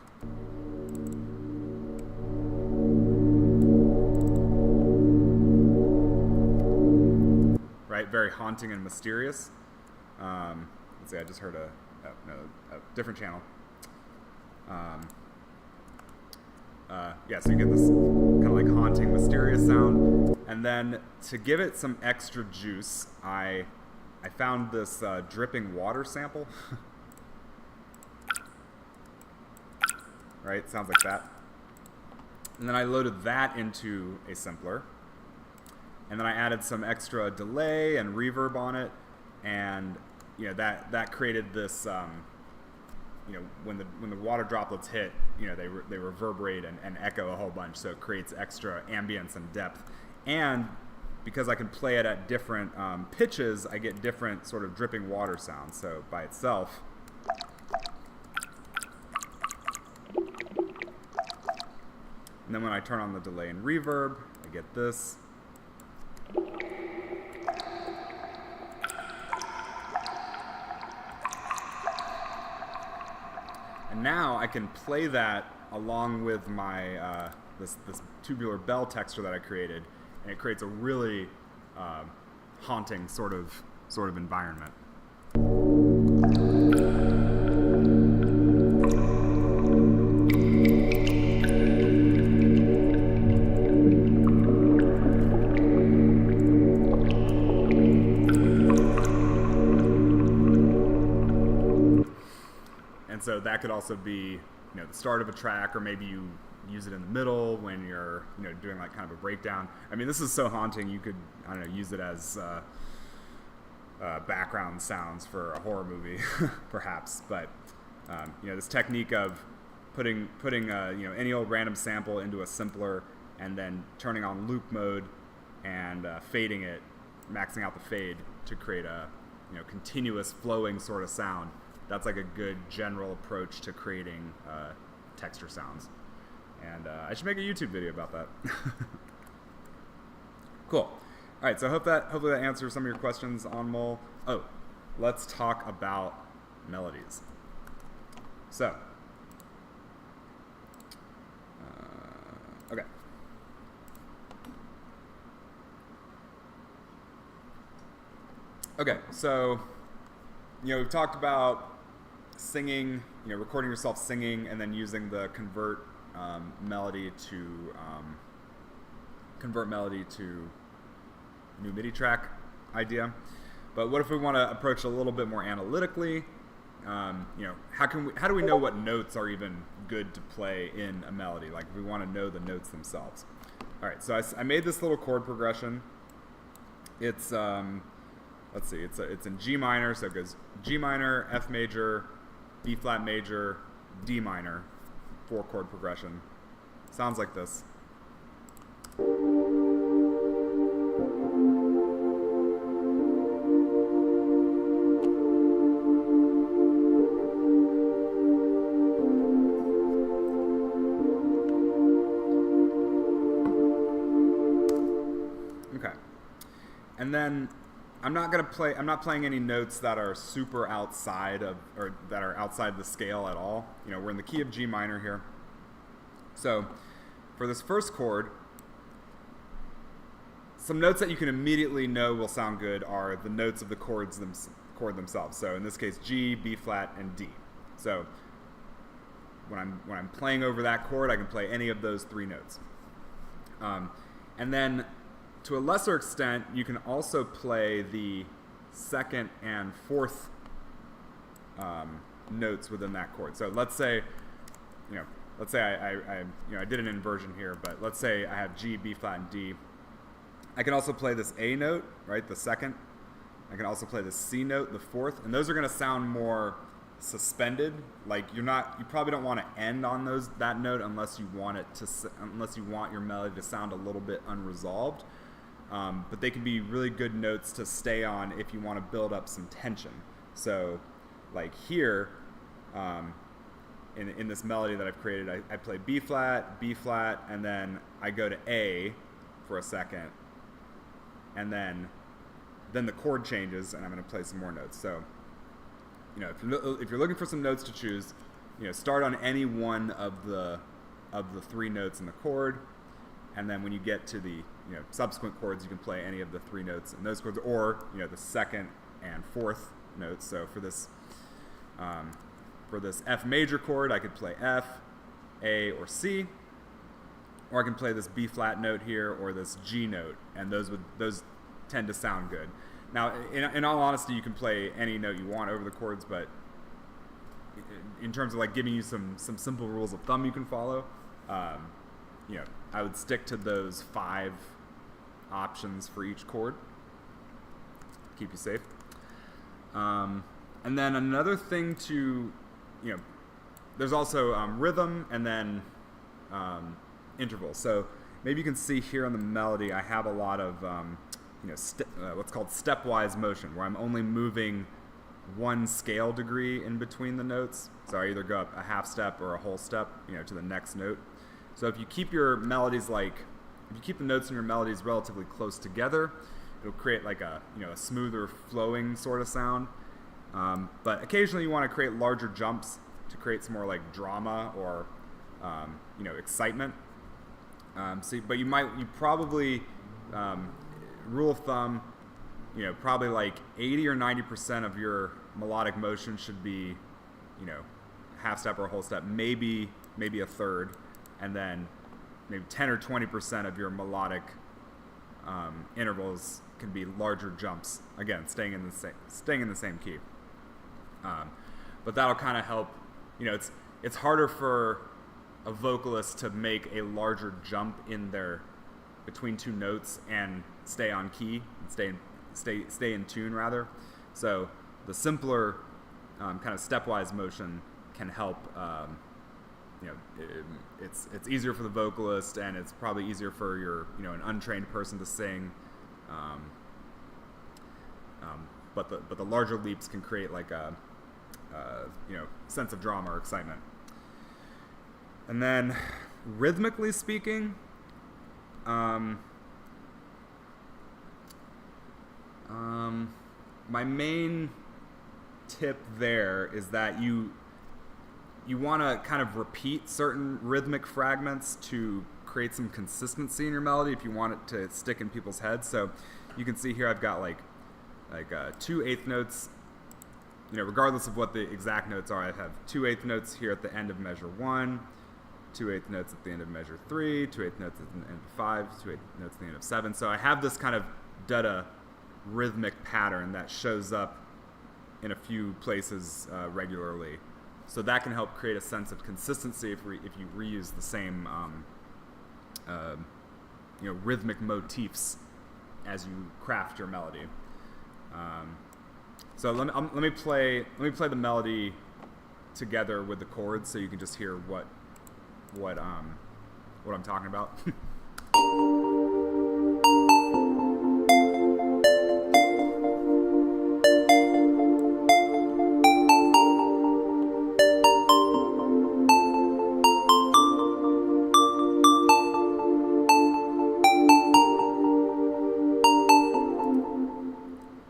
Right, very haunting and mysterious. Let's see, I just heard a different channel. Yeah, so you get this kind of like haunting, mysterious sound. And then to give it some extra juice, I found this dripping water sample. Right, sounds like that. And then I loaded that into a simpler. And then I added some extra delay and reverb on it, and that created this. When the water droplets hit, they reverberate and echo a whole bunch, so it creates extra ambience and depth. And because I can play it at different pitches, I get different sort of dripping water sounds. So by itself. And then when I turn on the delay and reverb, I get this. And now I can play that along with my this tubular bell texture that I created, and it creates a really haunting sort of environment. And so that could also be, the start of a track, or maybe you use it in the middle when you're, doing like kind of a breakdown. I mean, this is so haunting. You could, use it as background sounds for a horror movie, perhaps. But this technique of putting any old random sample into a simpler, and then turning on loop mode, and fading it, maxing out the fade to create a continuous flowing sort of sound. That's like a good general approach to creating texture sounds. And I should make a YouTube video about that. Cool. All right, so hopefully that answers some of your questions on Mole. Oh, let's talk about melodies. So, okay. Okay, so, we've talked about singing, recording yourself singing and then using the convert melody to new MIDI track idea. But what if we want to approach a little bit more analytically? How do we know what notes are even good to play in a melody? Like, if we want to know the notes themselves. All right, so I made this little chord progression. It's let's see, it's in G minor, so it goes G minor, F major, B flat major, D minor, 4-chord progression. Sounds like this. Okay. And then I'm not playing any notes that are super outside of, or that are outside the scale at all. We're in the key of G minor here. So for this first chord, some notes that you can immediately know will sound good are the notes of the chord themselves. So in this case, G, B flat, and D. So when I'm playing over that chord, I can play any of those 3 notes. And then to a lesser extent, you can also play the second and fourth notes within that chord. So let's say, I did an inversion here, but let's say I have G, B flat, and D. I can also play this A note, right, the second. I can also play the C note, the fourth, and those are going to sound more suspended. Like you probably don't want to end on that note unless you want your melody to sound a little bit unresolved. But they can be really good notes to stay on if you want to build up some tension. So, like here, in this melody that I've created, I play B flat, and then I go to A for a second, and then the chord changes, and I'm going to play some more notes. So, if you're looking for some notes to choose, start on any one of the 3 notes in the chord, and then when you get to the subsequent chords, you can play any of the 3 notes in those chords, or the second and fourth notes. So for this F major chord, I could play F, A, or C, or I can play this B flat note here or this G note, and those tend to sound good. Now, in all honesty, you can play any note you want over the chords, but in terms of like giving you some simple rules of thumb you can follow, I would stick to those 5 options for each chord. Keep you safe. And then another thing to, there's also rhythm and then intervals. So maybe you can see here on the melody, I have a lot of what's called stepwise motion, where I'm only moving 1 scale degree in between the notes. So I either go up a half step or a whole step, to the next note. So if you keep your melodies if you keep the notes in your melodies relatively close together, it'll create like a smoother flowing sort of sound. But occasionally you want to create larger jumps to create some more like drama or excitement. But you probably rule of thumb, probably like 80 or 90% of your melodic motion should be, half step or a whole step, maybe a third. And then maybe 10 or 20% of your melodic intervals can be larger jumps. Again, staying in the same key. But that'll kind of help. It's harder for a vocalist to make a larger jump between 2 notes and stay on key, stay in tune rather. So the simpler kind of stepwise motion can help. it's easier for the vocalist, and it's probably easier for your an untrained person to sing. But the larger leaps can create like a sense of drama or excitement. And then rhythmically speaking, my main tip there is that you want to kind of repeat certain rhythmic fragments to create some consistency in your melody if you want it to stick in people's heads. So you can see here I've got like 2 eighth notes, regardless of what the exact notes are. I have 2 eighth notes here at the end of measure 1, 2 eighth notes at the end of measure 3, 2 eighth notes at the end of 5, 2 eighth notes at the end of 7. So I have this kind of dada rhythmic pattern that shows up in a few places regularly. So that can help create a sense of consistency if you reuse the same rhythmic motifs as you craft your melody. So let me play the melody together with the chords so you can just hear what I'm talking about.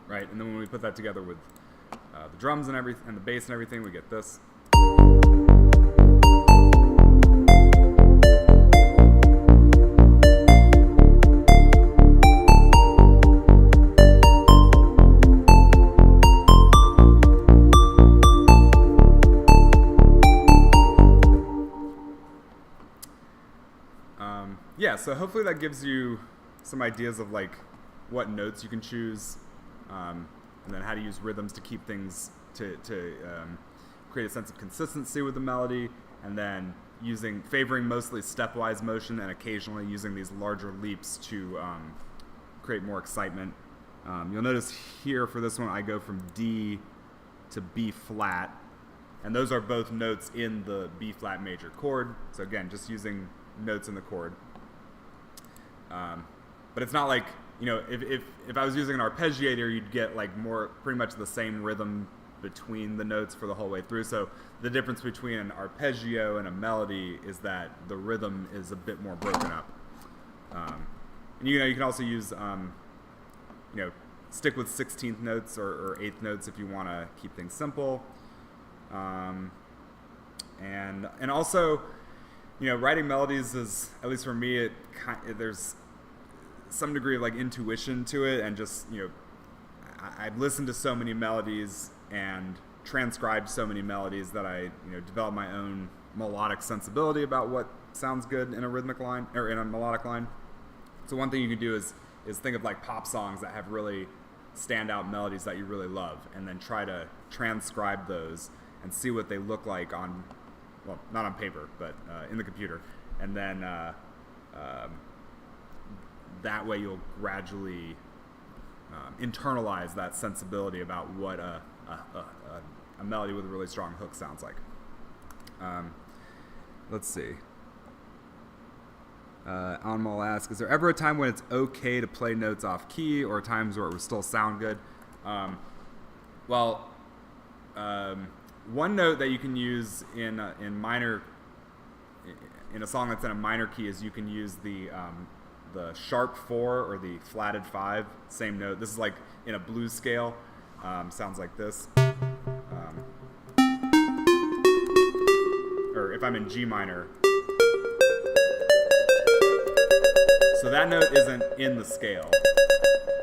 Right, and then when we put that together with the drums and everything, and the bass and everything, we get this. Yeah, so hopefully that gives you some ideas of like what notes you can choose, and then how to use rhythms to keep things to create a sense of consistency with the melody, and then favoring mostly stepwise motion and occasionally using these larger leaps to create more excitement. You'll notice here for this one I go from D to B flat, and those are both notes in the B flat major chord. So again, just using notes in the chord. But it's not like, if I was using an arpeggiator, you'd get like pretty much the same rhythm between the notes for the whole way through. So the difference between an arpeggio and a melody is that the rhythm is a bit more broken up. And you can also use, stick with 16th notes or 8th notes if you want to keep things simple. And also, writing melodies is, at least for me, there's some degree of like intuition to it, and just I've listened to so many melodies and transcribed so many melodies that I develop my own melodic sensibility about what sounds good in a rhythmic line or in a melodic line. So one thing you can do is think of like pop songs that have really standout melodies that you really love, and then try to transcribe those and see what they look like on, well, not on paper, but in the computer, and then that way you'll gradually internalize that sensibility about what a melody with a really strong hook sounds like. Let's see. Anmal asks, is there ever a time when it's okay to play notes off key, or times where it would still sound good? One note that you can use in a song that's in a minor key is you can use the sharp 4 or the flatted 5, same note. This is like in a blues scale. Sounds like this. Or if I'm in G minor. So that note isn't in the scale,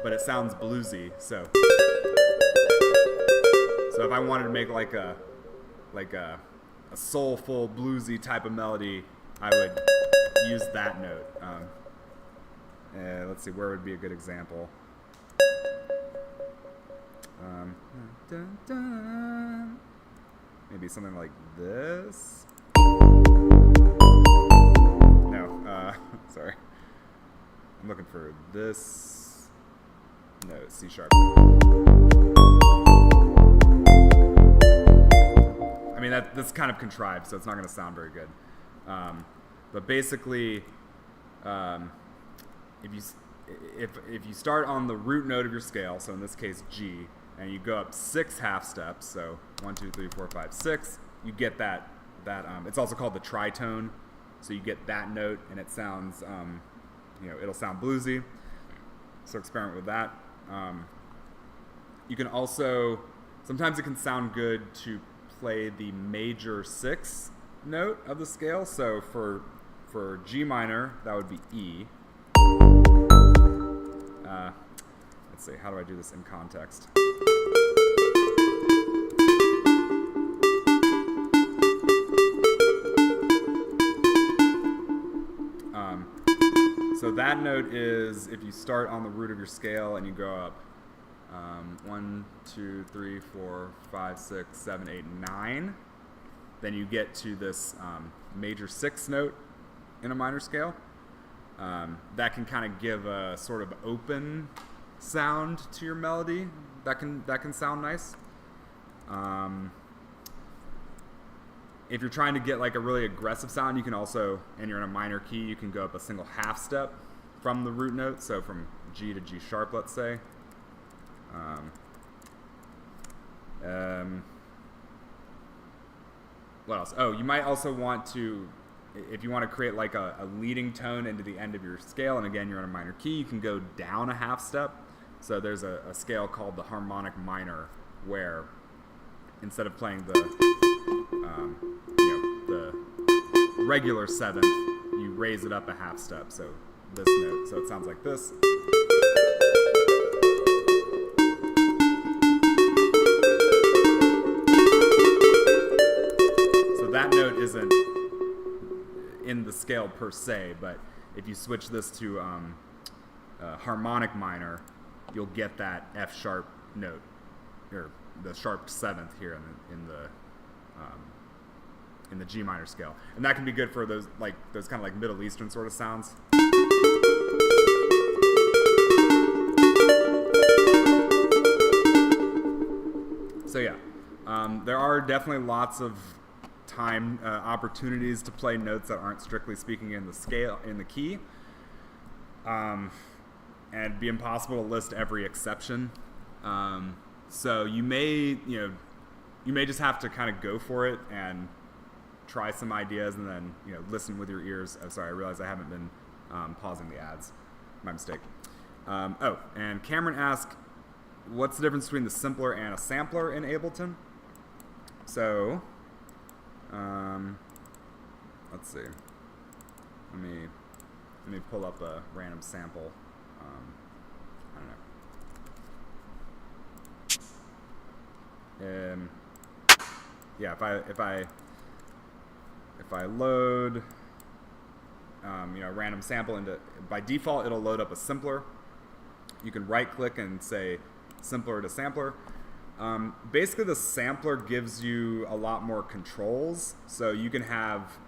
but it sounds bluesy. So if I wanted to make like a soulful bluesy type of melody, I would use that note. Let's see, where would be a good example? Maybe something like this. No, sorry. I'm looking for this. No, C sharp. I mean, that's kind of contrived, so it's not going to sound very good. But basically, if you start on the root note of your scale, so in this case G, and you go up 6 half steps, so 1, 2, 3, 4, 5, 6, you get that it's also called the tritone, so you get that note, and it sounds, it'll sound bluesy. So experiment with that. You can also, sometimes it can sound good to play the major 6 note of the scale. So for G minor, that would be E. Let's see, how do I do this in context? So that note is, if you start on the root of your scale and you go up 1, 2, 3, 4, 5, 6, 7, 8, 9, then you get to this major 6 note in a minor scale. That can kind of give a sort of open sound to your melody. That can sound nice. If you're trying to get like a really aggressive sound, you can also, and you're in a minor key, you can go up a single half step from the root note, so from G to G sharp, let's say. What else? Oh, you might also want to, if you want to create like a leading tone into the end of your scale, and again, you're in a minor key, you can go down a half step. So there's a scale called the harmonic minor, where instead of playing the regular 7th, you raise it up a half step. So this note, so it sounds like this. So that note isn't in the scale per se, but if you switch this to harmonic minor, you'll get that F sharp note, or the sharp 7th here in the G minor scale, and that can be good for those kind of like Middle Eastern sort of sounds. So yeah, there are definitely lots of time opportunities to play notes that aren't strictly speaking in the scale, in the key, and it'd be impossible to list every exception. So you may just have to kind of go for it and try some ideas, and then listen with your ears. Oh, sorry, I realize I haven't been pausing the ads. My mistake. And Cameron asked, what's the difference between the simpler and a sampler in Ableton? So, let's see. Let me pull up a random sample. I don't know. Yeah, if I load a random sample into, by default it'll load up a simpler. You can right click and say simpler to sampler. Basically the sampler gives you a lot more controls, so you can have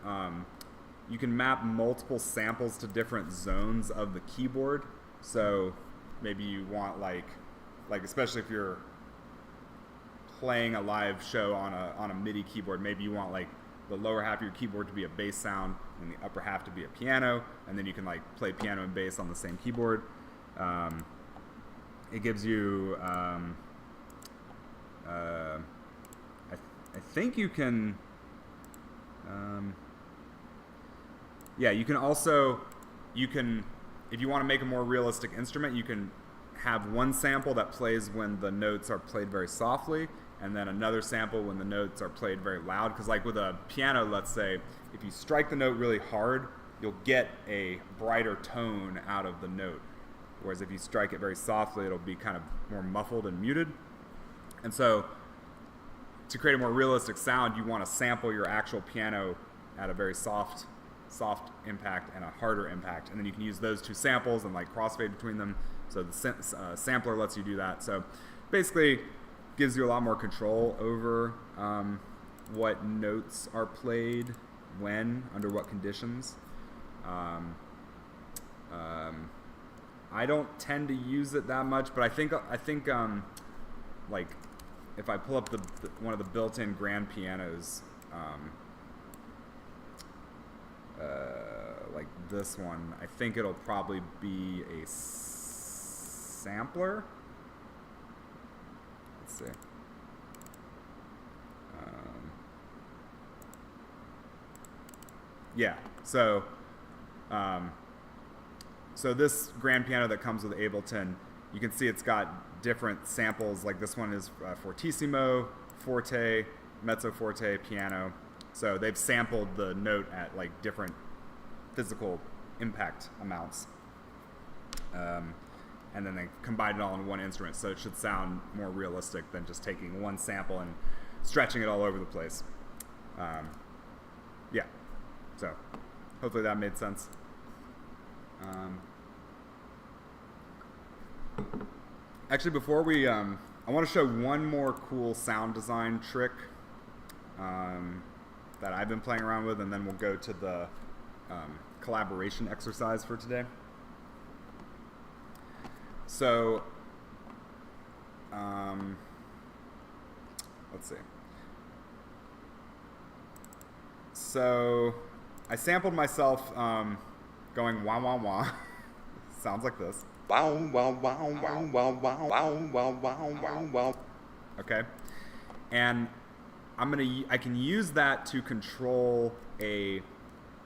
you can map multiple samples to different zones of the keyboard. So maybe you want like especially if you're playing a live show on a MIDI keyboard, maybe you want like the lower half of your keyboard to be a bass sound and the upper half to be a piano, and then you can like play piano and bass on the same keyboard. It gives you I think you can you can also if you want to make a more realistic instrument, you can have one sample that plays when the notes are played very softly, and then another sample when the notes are played very loud. Because like with a piano, let's say, if you strike the note really hard, you'll get a brighter tone out of the note. Whereas if you strike it very softly, it'll be kind of more muffled and muted. And so to create a more realistic sound, you want to sample your actual piano at a very soft impact and a harder impact. And then you can use those two samples and like crossfade between them. So the sampler lets you do that. So basically gives you a lot more control over what notes are played when, under what conditions. I don't tend to use it that much, but I think like if I pull up one of the built-in grand pianos, this one, I think it'll probably be a sampler. Let's see. Yeah, so this grand piano that comes with Ableton, you can see it's got different samples. Like this one is fortissimo, forte, mezzo forte, piano. So they've sampled the note at like different physical impact amounts. And then they combine it all in one instrument, so it should sound more realistic than just taking one sample and stretching it all over the place. Yeah, so hopefully that made sense. Actually, before we, I want to show one more cool sound design trick that I've been playing around with, and then we'll go to the collaboration exercise for today. So, let's see. So, I sampled myself going wah wah wah. Sounds like this. Wow wow wow wow wow wow wow wow wow wow. Okay, and I can use that to control any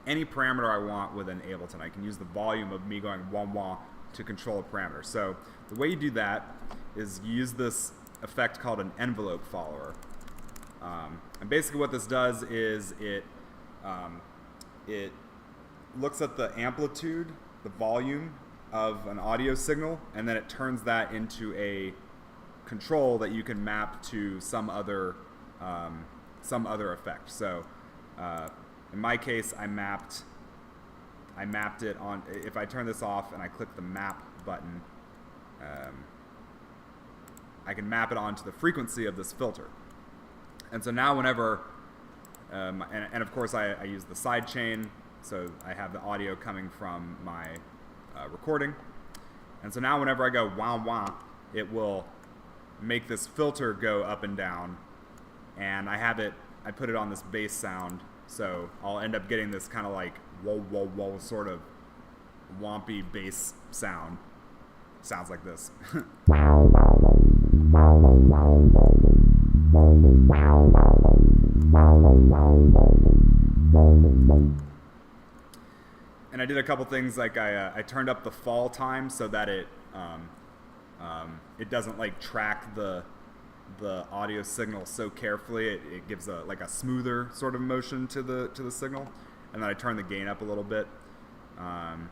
parameter I want with an Ableton. I can use the volume of me going wah wah to control a parameter. So the way you do that is you use this effect called an envelope follower. And basically what this does is it looks at the amplitude, the volume of an audio signal, and then it turns that into a control that you can map to some other effect. So in my case, I mapped it on, if I turn this off and I click the map button, I can map it onto the frequency of this filter. And so now whenever, and of course I use the side chain, so I have the audio coming from my recording. And so now whenever I go wah wah, it will make this filter go up and down, and I put it on this bass sound, so I'll end up getting this kind of like whoa whoa whoa sort of wompy bass sound. Sounds like this. And I did a couple things, like I turned up the fall time so that it doesn't like track the audio signal so carefully. It gives a smoother sort of motion to the signal. And then I turn the gain up a little bit, and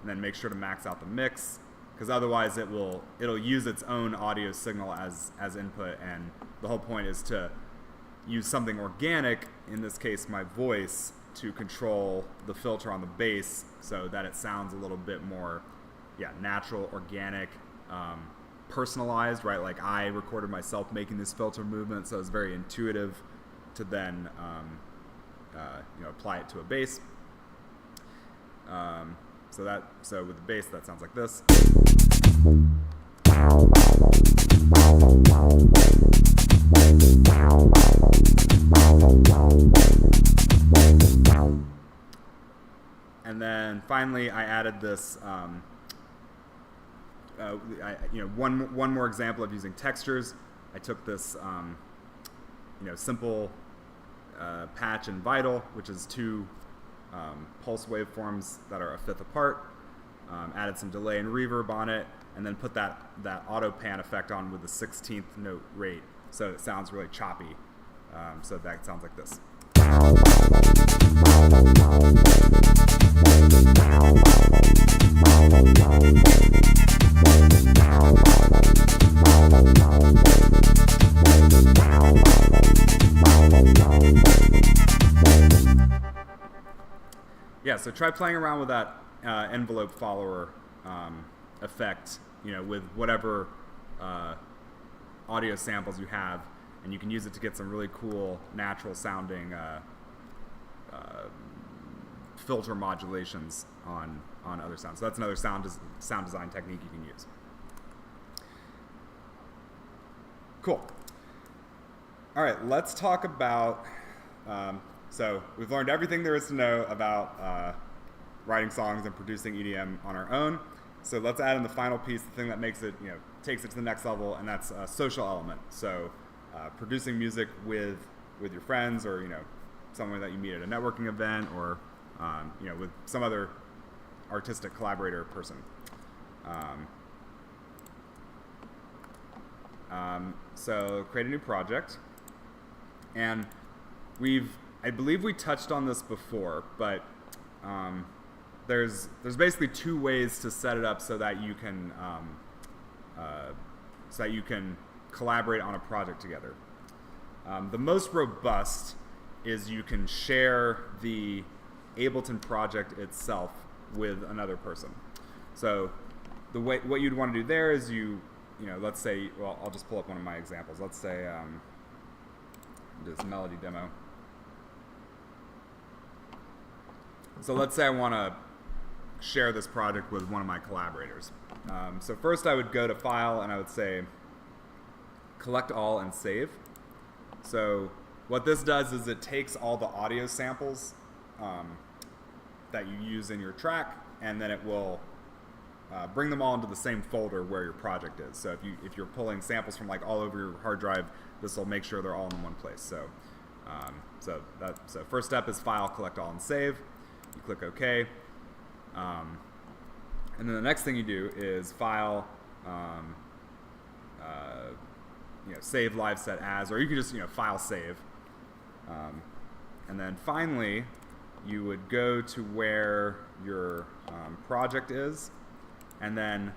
then make sure to max out the mix, because otherwise it'll use its own audio signal as input, and the whole point is to use something organic, in this case my voice, to control the filter on the bass so that it sounds a little bit more natural, organic, personalized, right? Like I recorded myself making this filter movement, so it's very intuitive to then apply it to a bass. So with the bass, that sounds like this. And then finally, I added this. One more example of using textures. I took this, simple patch and vital, which is two pulse waveforms that are a fifth apart. Added some delay and reverb on it, and then put that auto pan effect on with the 16th note rate, so it sounds really choppy. So that sounds like this. Yeah, so try playing around with that envelope follower effect, with whatever audio samples you have, and you can use it to get some really cool, natural sounding filter modulations on other sounds. So that's another sound design technique you can use. Cool. All right, let's talk about, so we've learned everything there is to know about writing songs and producing EDM on our own. So let's add in the final piece, the thing that makes it, takes it to the next level, and that's a social element. So producing music with your friends, or someone that you meet at a networking event, or with some other artistic collaborator person. So create a new project, and I believe we touched on this before, but there's basically two ways to set it up so that you can collaborate on a project together. The most robust is you can share the Ableton project itself with another person. So what you'd want to do there is let's say, well, I'll just pull up one of my examples. Let's say this melody demo. So let's say I want to share this project with one of my collaborators. So first I would go to File, and I would say Collect All and Save. So what this does is it takes all the audio samples that you use in your track, and then it will bring them all into the same folder where your project is. So if you're pulling samples from like all over your hard drive, this will make sure they're all in one place. So so first step is File, Collect All, and Save. You click OK, and then the next thing you do is File, Save Live Set As, or you can just File Save, and then finally you would go to where your project is, and then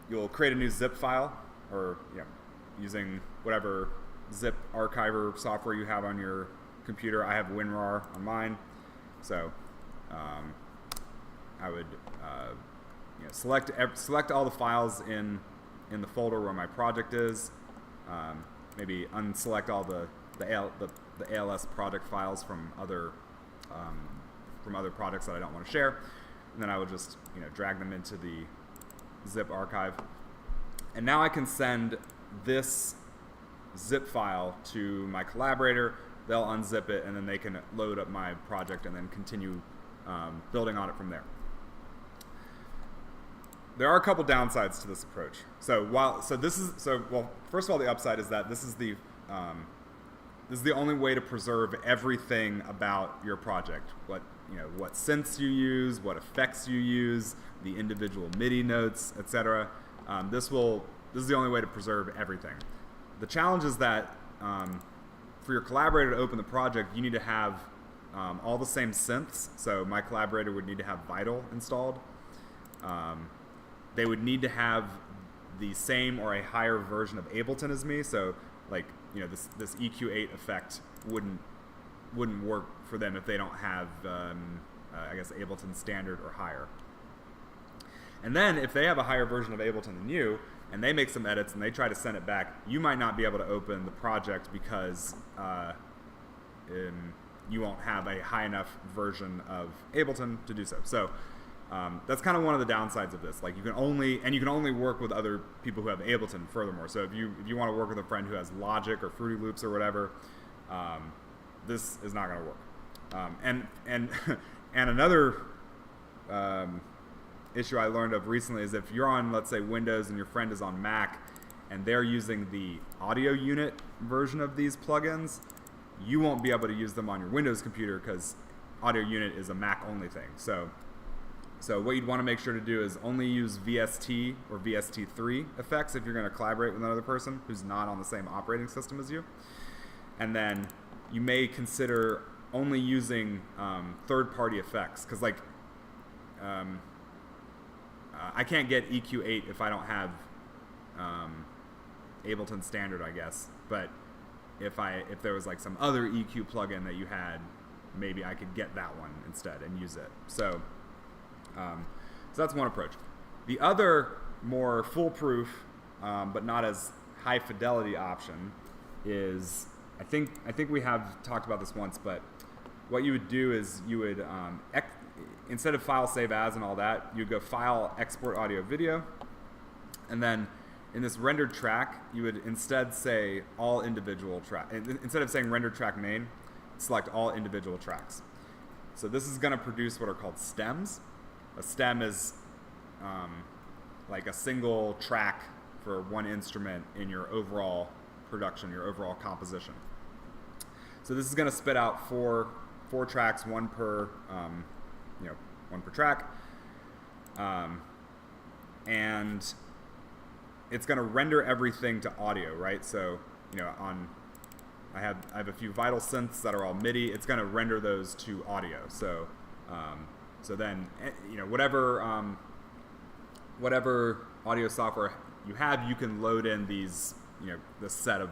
you'll create a new zip file, or using whatever zip archiver software you have on your computer. I have WinRAR on mine, so I would select all the files in the folder where my project is. Maybe unselect all the ALS project files from other projects that I don't want to share, and then I would just drag them into the zip archive. And now I can send this zip file to my collaborator. They'll unzip it, and then they can load up my project and then continue building on it from there. There are a couple downsides to this approach. Well, first of all, the upside is that this is the only way to preserve everything about your project. What synths you use, what effects you use, the individual MIDI notes, etc. This is the only way to preserve everything. The challenge is that for your collaborator to open the project, you need to have all the same synths. So my collaborator would need to have Vital installed. They would need to have the same or a higher version of Ableton as me. So this EQ8 effect wouldn't work for them if they don't have I guess Ableton standard or higher. And then if they have a higher version of Ableton than you, and they make some edits and they try to send it back, you might not be able to open the project because you won't have a high enough version of Ableton to do so. So that's kind of one of the downsides of this. Like you can only work with other people who have Ableton. Furthermore, so if you want to work with a friend who has Logic or Fruity Loops or whatever, this is not going to work. And another issue I learned of recently is if you're on, let's say, Windows and your friend is on Mac and they're using the audio unit version of these plugins, you won't be able to use them on your Windows computer because audio unit is a Mac only thing. So what you'd want to make sure to do is only use VST or VST3 effects if you're going to collaborate with another person who's not on the same operating system as you. And then you may consider only using third-party effects, because I can't get EQ8 if I don't have Ableton standard, I guess. But if there was like some other EQ plugin that you had, maybe I could get that one instead and use it. So that's one approach. The other, more foolproof but not as high fidelity option is, I think we have talked about this once, but what you would do is you would instead of File, Save As and all that, you'd go File, Export Audio Video, and then in this rendered track, you would instead say all individual track. Instead of saying rendered track main, select all individual tracks. So this is going to produce what are called stems. A stem is like a single track for one instrument in your overall production, your overall composition. So this is going to spit out four tracks, one per track, and it's going to render everything to audio, right? So I have a few Vital synths that are all MIDI. It's going to render those to audio. So then whatever audio software you have, you can load in these this set of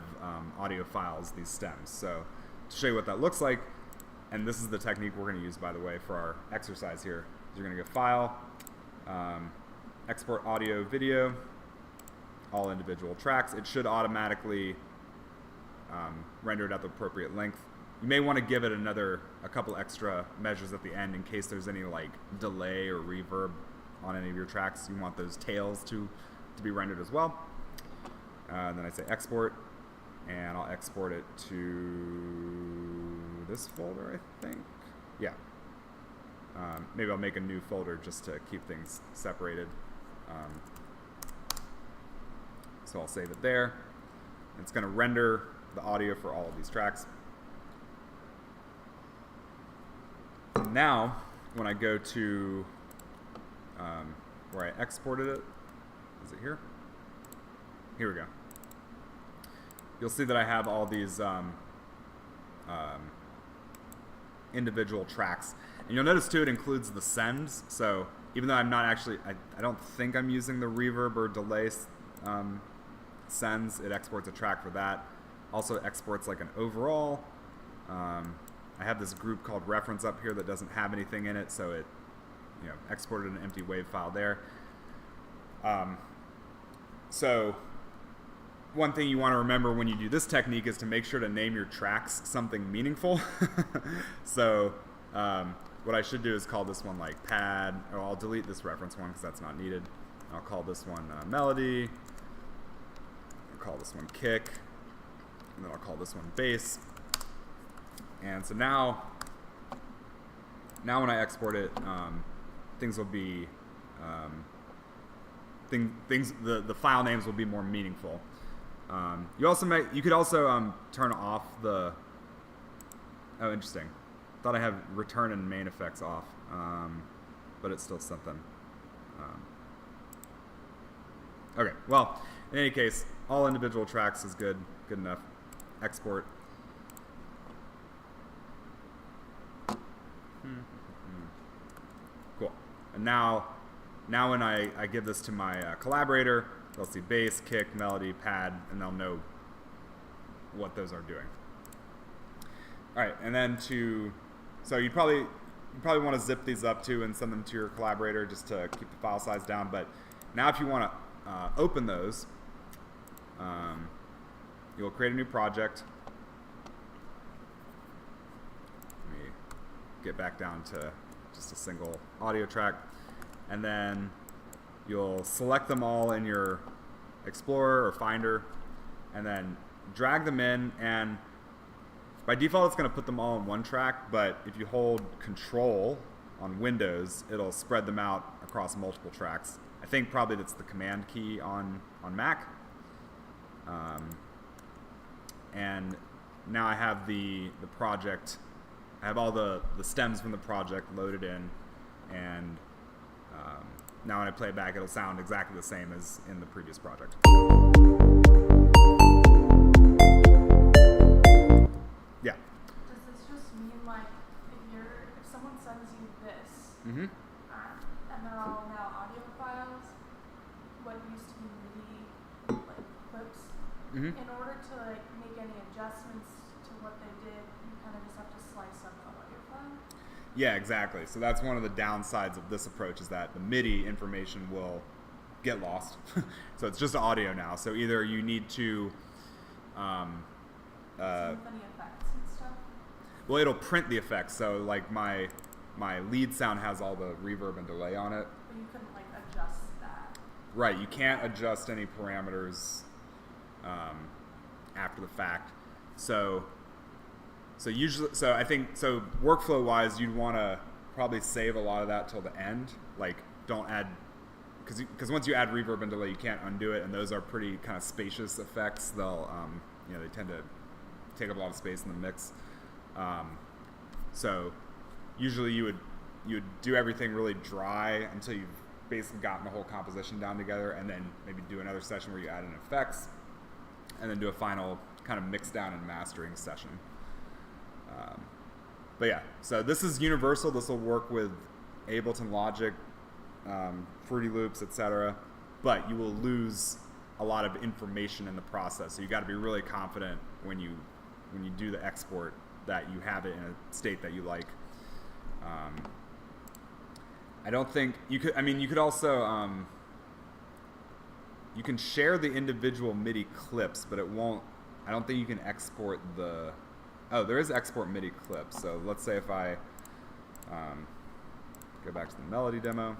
audio files, these stems. So to show you what that looks like, and this is the technique we're going to use, by the way, for our exercise here. You're going to go File, Export Audio Video, all individual tracks. It should automatically render it at the appropriate length. You may want to give it a couple extra measures at the end in case there's any like delay or reverb on any of your tracks. You want those tails to be rendered as well. Then I say export, and I'll export it to this folder, I think. Yeah. Maybe I'll make a new folder just to keep things separated. So I'll save it there. It's going to render the audio for all of these tracks. Now, when I go to where I exported it, is it here? Here we go. You'll see that I have all these individual tracks. And you'll notice too, it includes the sends. So even though I'm not actually, I don't think I'm using the reverb or delay sends, it exports a track for that. Also exports like an overall. I have this group called reference up here that doesn't have anything in it, so it exported an empty WAV file there. So one thing you want to remember when you do this technique is to make sure to name your tracks something meaningful. So what I should do is call this one like pad, or I'll delete this reference one because that's not needed. I'll call this one melody. I'll call this one kick. And then I'll call this one bass. And so now when I export it, things will be the file names will be more meaningful. You could also turn off the. Oh, interesting. Thought I have return and main effects off, but it's still something. Okay. Well, in any case, all individual tracks is good enough. Export. Cool. And now when I give this to my collaborator, they'll see bass, kick, melody, pad, and they'll know what those are doing. All right, and then so you probably want to zip these up too and send them to your collaborator just to keep the file size down. But now if you want to open those, you'll create a new project. Let me get back down to just a single audio track. And then you'll select them all in your Explorer or Finder, and then drag them in. And by default, it's going to put them all in one track. But if you hold Control on Windows, it'll spread them out across multiple tracks. I think probably that's the Command key on Mac. And now I have the project. I have all the stems from the project loaded in, and now when I play it back, it'll sound exactly the same as in the previous project. Yeah. Does this just mean like if someone sends you this, Mm-hmm. and they're all now audio files, what used to be MIDI like clips, Mm-hmm. in order to like make any adjustments to what they did, you kind of just have to slice up the audio file? Yeah, exactly. So that's one of the downsides of this approach, is that the MIDI information will get lost. So it's just audio now. So either you need to Symphony effects and stuff? well, it'll print the effects. So like my lead sound has all the reverb and delay on it. But you couldn't like adjust that. Right, you can't adjust any parameters after the fact. So So I think, so workflow wise, you'd want to probably save a lot of that till the end. Like, don't add, because once you add reverb and delay, you can't undo it, and those are pretty kind of spacious effects. They'll, they tend to take up a lot of space in the mix. So usually you would do everything really dry until you've basically gotten the whole composition down together, and then maybe do another session where you add in effects, and then do a final kind of mix down and mastering session. But yeah, so this is universal. This will work with Ableton Logic, Fruity Loops, etc. But you will lose a lot of information in the process. So you got to be really confident when you do the export that you have it in a state that you like. I don't think you could. I mean, you could also you can share the individual MIDI clips, but it won't. I don't think you can export the. Oh, there is export MIDI clips. So let's say if I go back to the melody demo.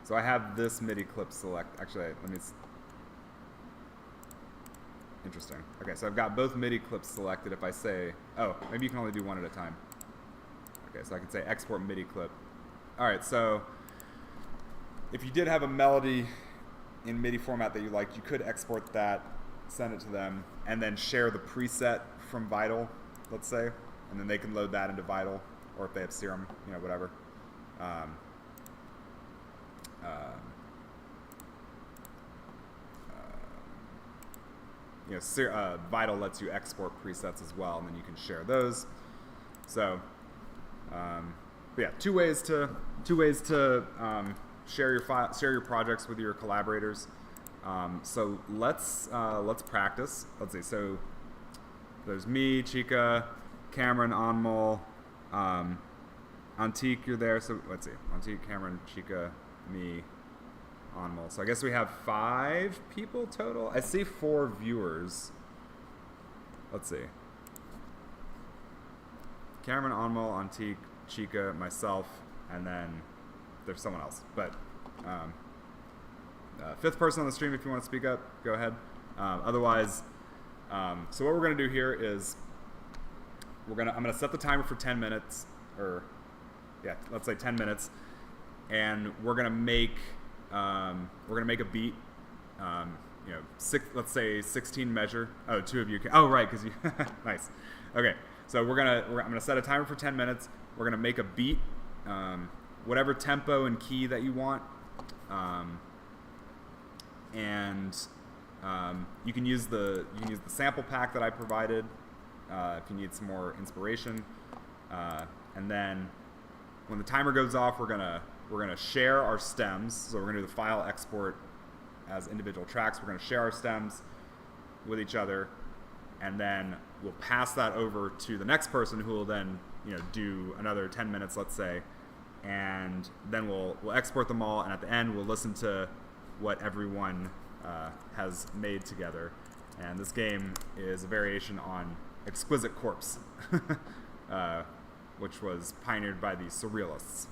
So I have this MIDI clip select. Actually, let me. Interesting. Okay, so I've got both MIDI clips selected. If I say, oh, maybe you can only do one at a time. Okay, so I can say export MIDI clip. All right, so if you did have a melody in MIDI format that you liked, you could export that, send it to them, and then share the preset from Vital, let's say, and then they can load that into Vital, or if they have Serum, whatever. Vital lets you export presets as well, and then you can share those. So, but yeah, two ways to share your projects with your collaborators. So let's practice. Let's see. So there's me, Chica, Cameron, Anmol, Antique. You're there. So let's see. Antique, Cameron, Chica, me, Anmol. So I guess we have 5 people total. I see 4 viewers. Let's see. Cameron, Anmol, Antique, Chica, myself, and then there's someone else. But 5th person on the stream, if you want to speak up, go ahead. Otherwise, so what we're going to do here is I'm going to set the timer for 10 minutes, or yeah, let's say 10 minutes, and we're going to make a beat. Let's say 16 measure. Oh, 2 of you can. Oh, right, because you. Nice. Okay, so I'm gonna set a timer for 10 minutes. We're gonna make a beat, whatever tempo and key that you want, and you can use the sample pack that I provided if you need some more inspiration. And then when the timer goes off, we're gonna share our stems. So we're gonna do the file export as individual tracks. We're gonna share our stems with each other, and then we'll pass that over to the next person, who will then do another 10 minutes, let's say, and then we'll export them all, and at the end we'll listen to what everyone has made together. And this game is a variation on Exquisite Corpse, which was pioneered by the Surrealists.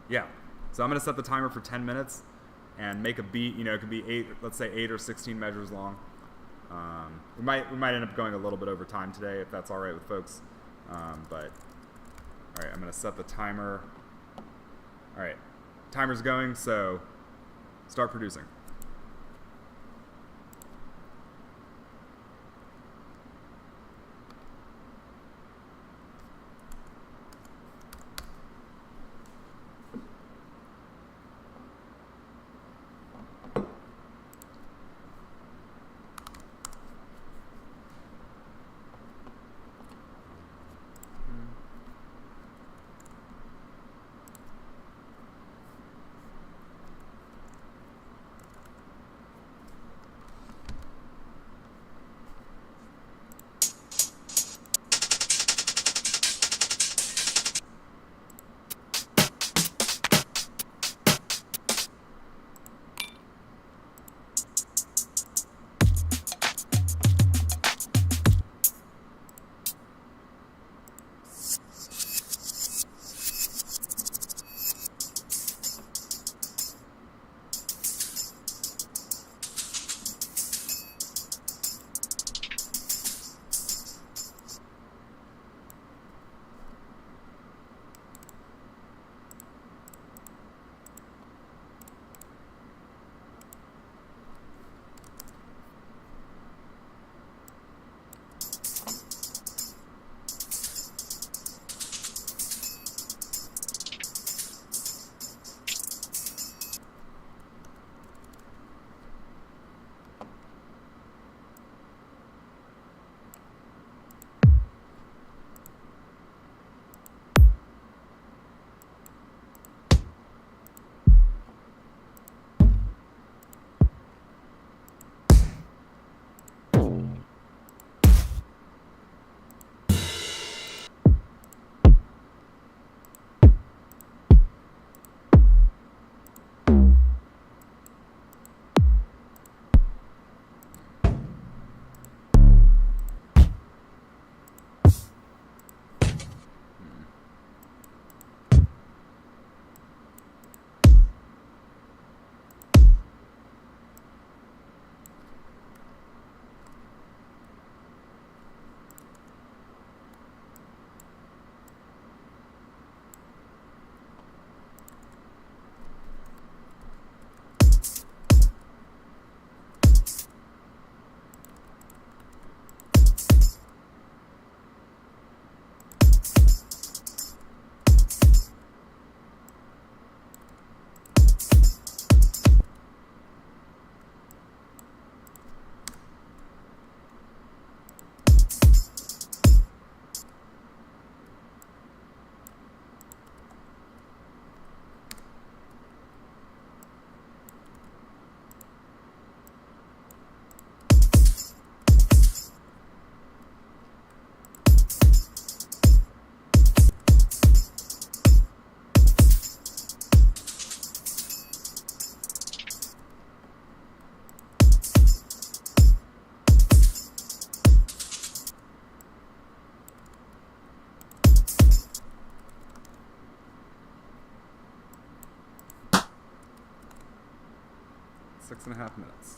Yeah. So I'm going to set the timer for 10 minutes and make a beat. It could be 8 or 16 measures long. We might end up going a little bit over time today, if that's all right with folks. But all right, I'm going to set the timer. All right, timer's going, so start producing. 6.5 minutes.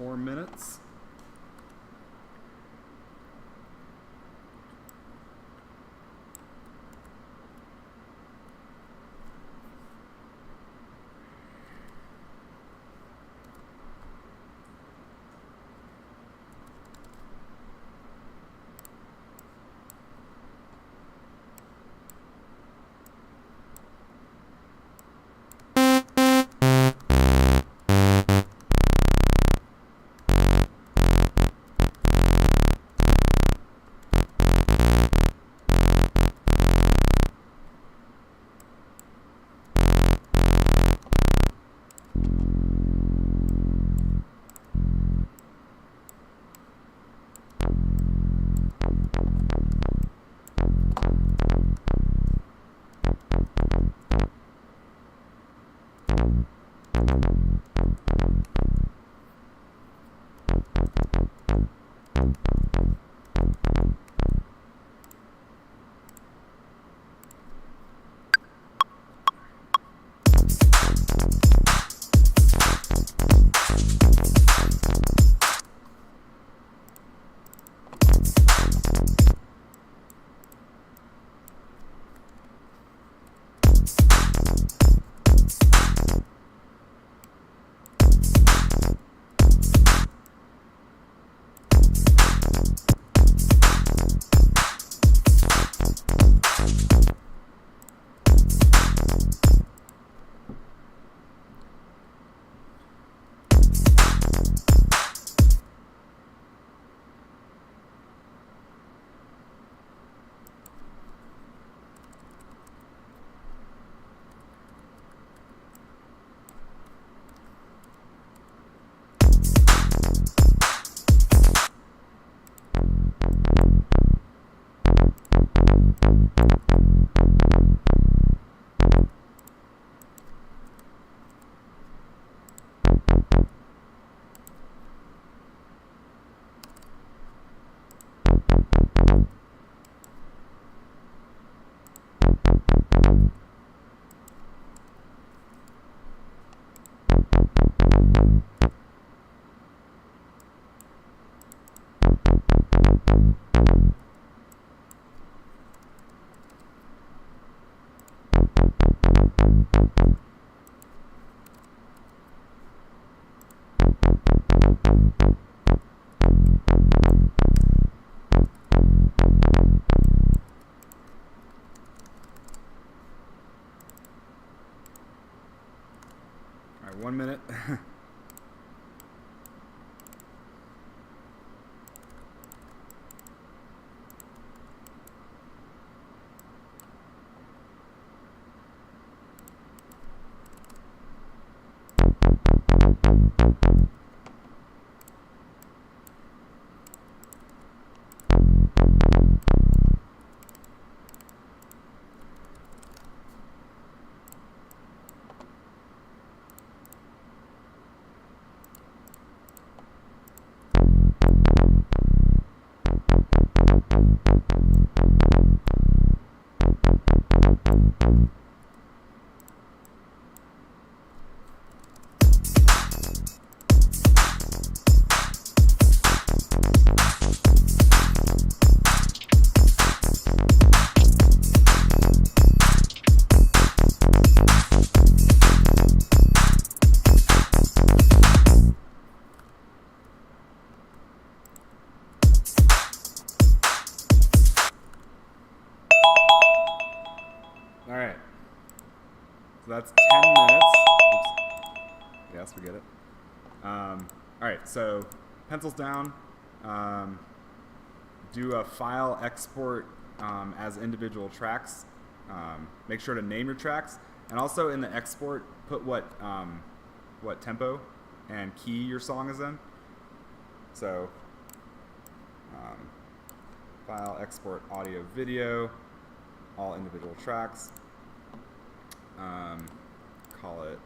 Four minutes. right, 1 minute. All right. So that's 10 minutes. Oops. Yes, we get it. All right, so pencils down. Do a file export as individual tracks. Make sure to name your tracks, and also in the export, put what tempo and key your song is in. So, file export audio video, all individual tracks. Call it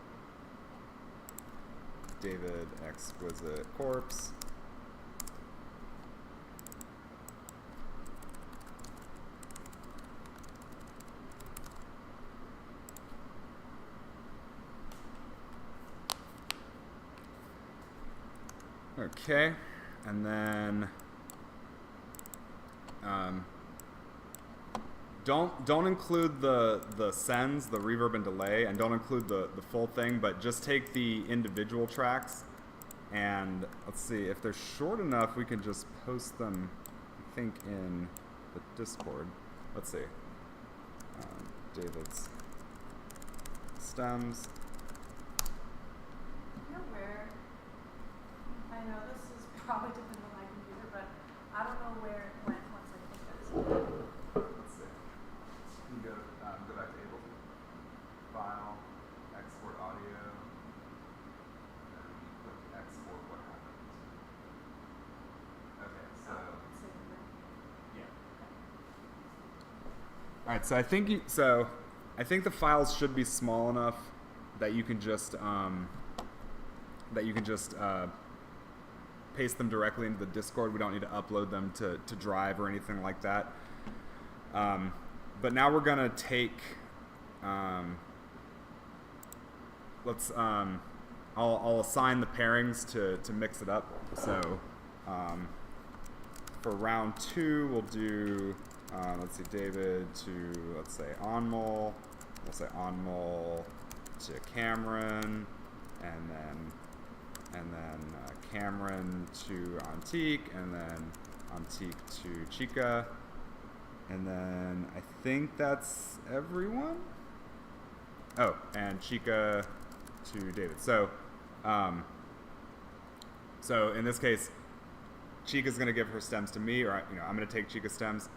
David Exquisite Corpse. Okay, and then don't include the sends, the reverb and delay, and don't include the full thing, but just take the individual tracks, and let's see, if they're short enough, we can just post them, I think, in the Discord. Let's see. David's stems. You know where, I know this is probably different than my computer, but I don't know where it went once I clicked this. Let's see. You can go back to Ableton. File, export audio, and then when you click export, what happens? Okay, so It's in there. yeah. All right, so I think the files should be small enough that you can just paste them directly into the Discord. We don't need to upload them to Drive or anything like that. But now we're gonna take, I'll assign the pairings to mix it up. So for round 2, we'll do, let's see, David to, let's say, Onmol. We'll say Onmol to Cameron, and then Cameron to Antique, and then Antique to Chica, and then I think that's everyone. Oh, and Chica to David. So in this case, Chica's gonna give her stems to me, or I'm gonna take Chica's stems.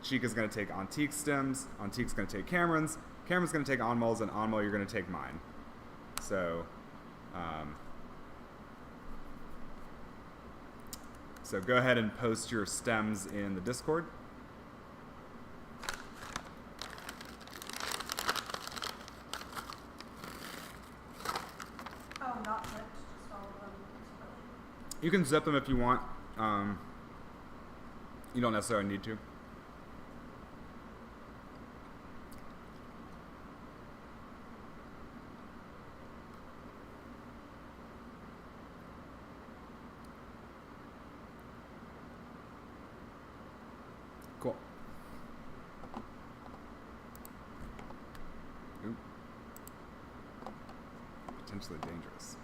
Chica's gonna take Antique's stems. Antique's gonna take Cameron's. Cameron's gonna take Onmol's, and Onmol, you're gonna take mine. So go ahead and post your stems in the Discord. Oh, not zipped, just all of them. You can zip them if you want. You don't necessarily need to. Cool. Oop. Potentially dangerous.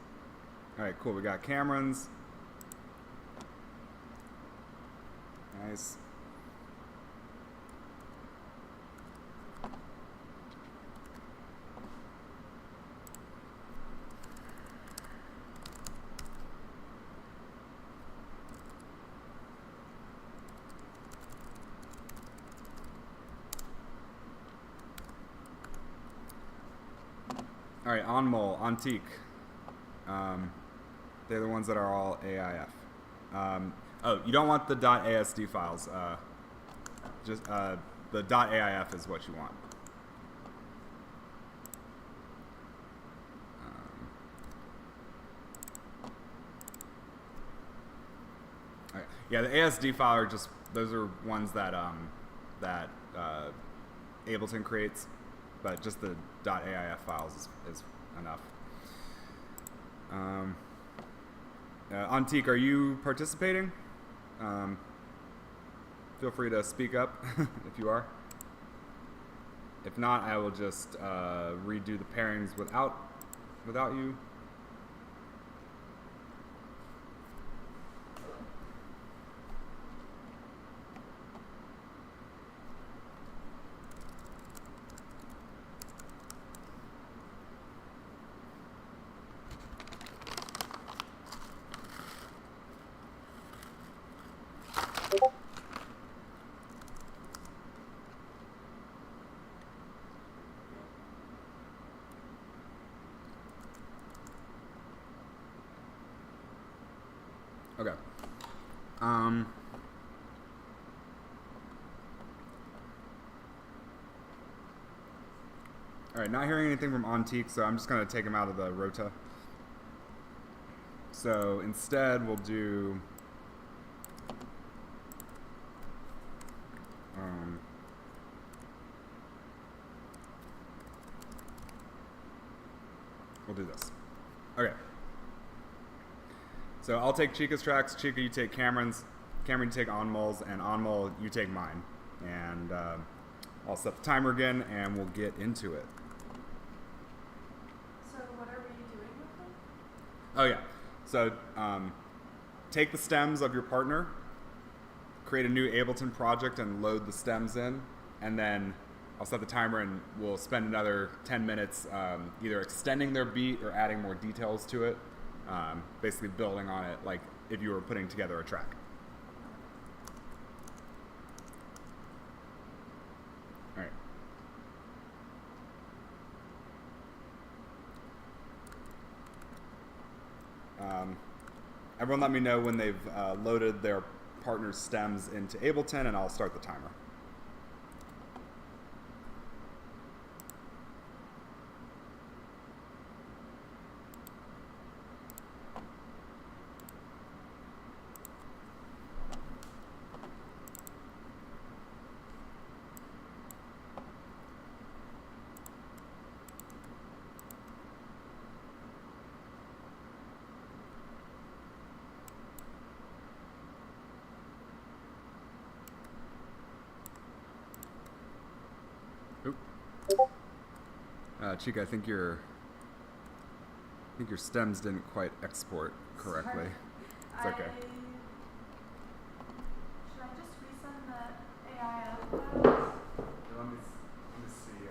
All right, cool. We got Cameron's. Nice. All right, Onmol, Antique. They're the ones that are all AIF. Oh, you don't want the .asd files. Just the .aif is what you want. Okay. Yeah, the ASD file are just, those are ones that Ableton creates, but just the .aif files is enough. Antique, are you participating? Feel free to speak up if you are. If not, I will just redo the pairings without you. Okay. All right, not hearing anything from Antique, so I'm just going to take him out of the rota. So instead, we'll do this. Okay. So I'll take Chica's tracks. Chica, you take Cameron's. Cameron, you take Onmol's, and Onmol, you take mine. And I'll set the timer again, and we'll get into it. So what are we doing with them? Oh yeah. So take the stems of your partner, create a new Ableton project, and load the stems in, and then I'll set the timer, and we'll spend another 10 minutes either extending their beat or adding more details to it. Basically building on it like if you were putting together a track. All right. Everyone let me know when they've loaded their partner's stems into Ableton, and I'll start the timer. Chica, I think your stems didn't quite export correctly. It's okay. Should I just resend the AIF files? Let me see.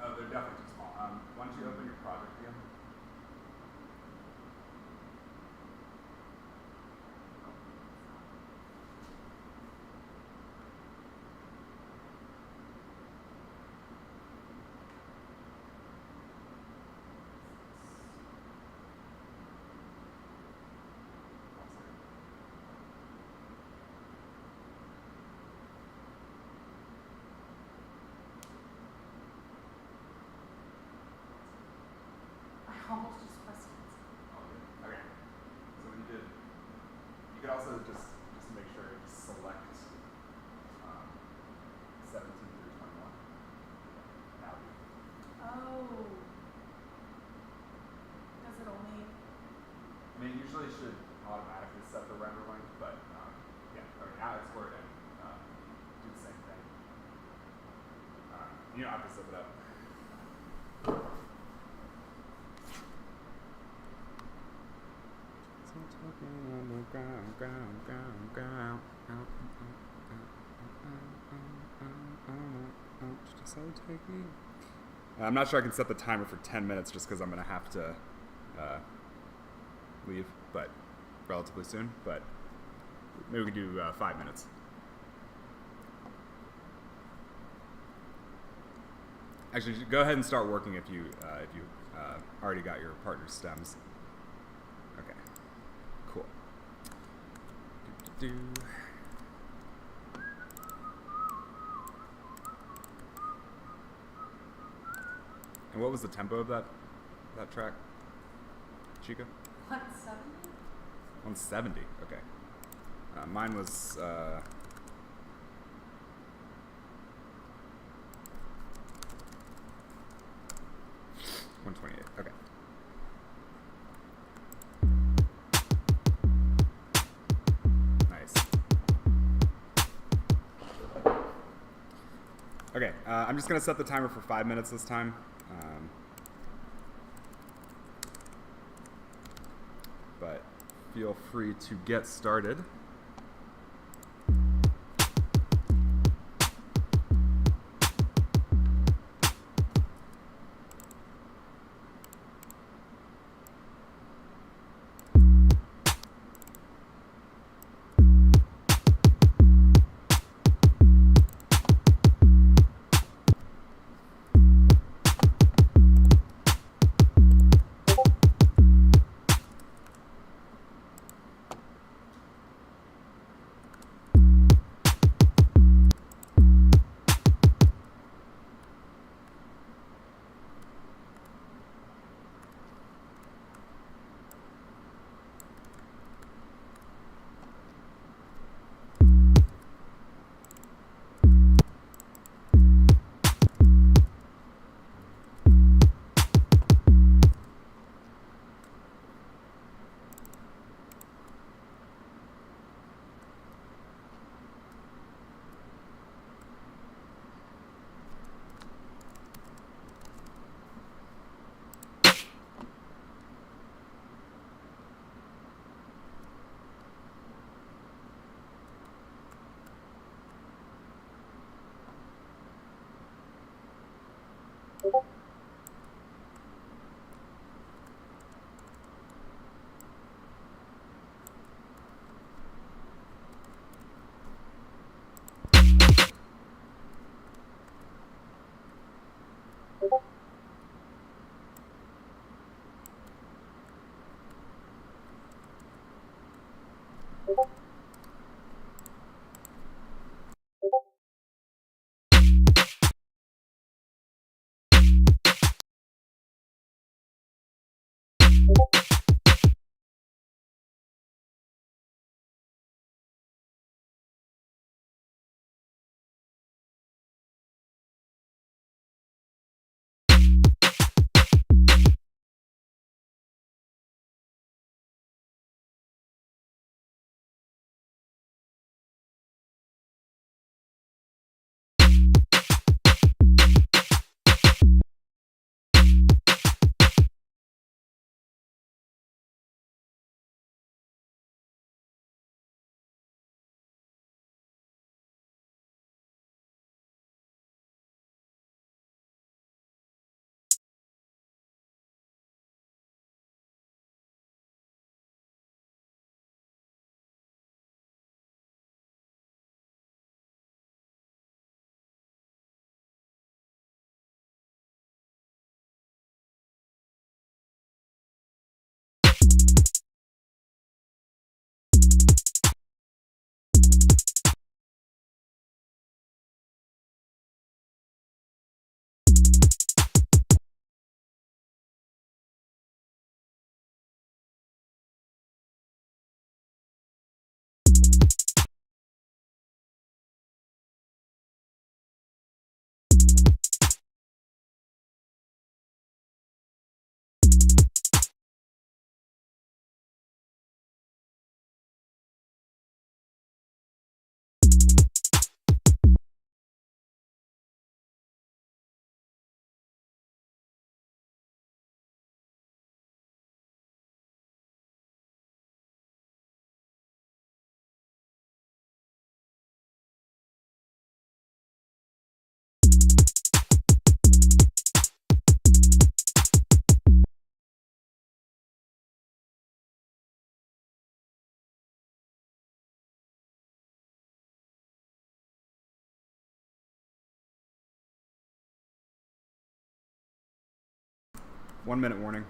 Oh, they're definitely too small. Why don't you open your project again? I almost just pressed it. Okay. So when you did, you could also just make sure you select 17 through 21. Now. Oh. Does it only? I mean, it usually should automatically set the render length, but yeah. Okay, now export and do the same thing. You don't have to set it up. I'm not sure I can set the timer for 10 minutes just because I'm going to have to leave, but relatively soon. But maybe we can do 5 minutes. Actually, go ahead and start working if you already got your partner's stems. Okay, cool. Do. And what was the tempo of that track, Chica? 170? 170. Okay. Mine was 128. Okay. Nice. Okay, I'm just gonna set the timer for 5 minutes this time. But feel free to get started. 1 minute warning.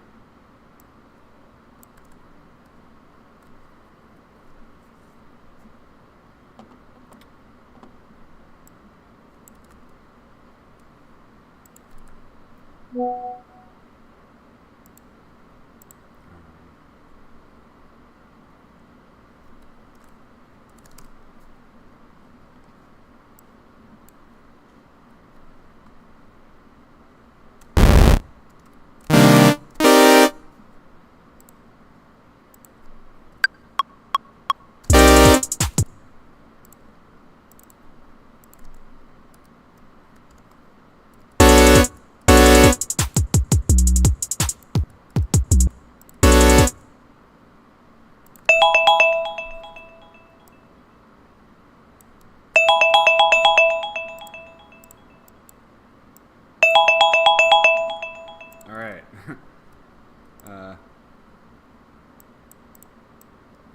All right.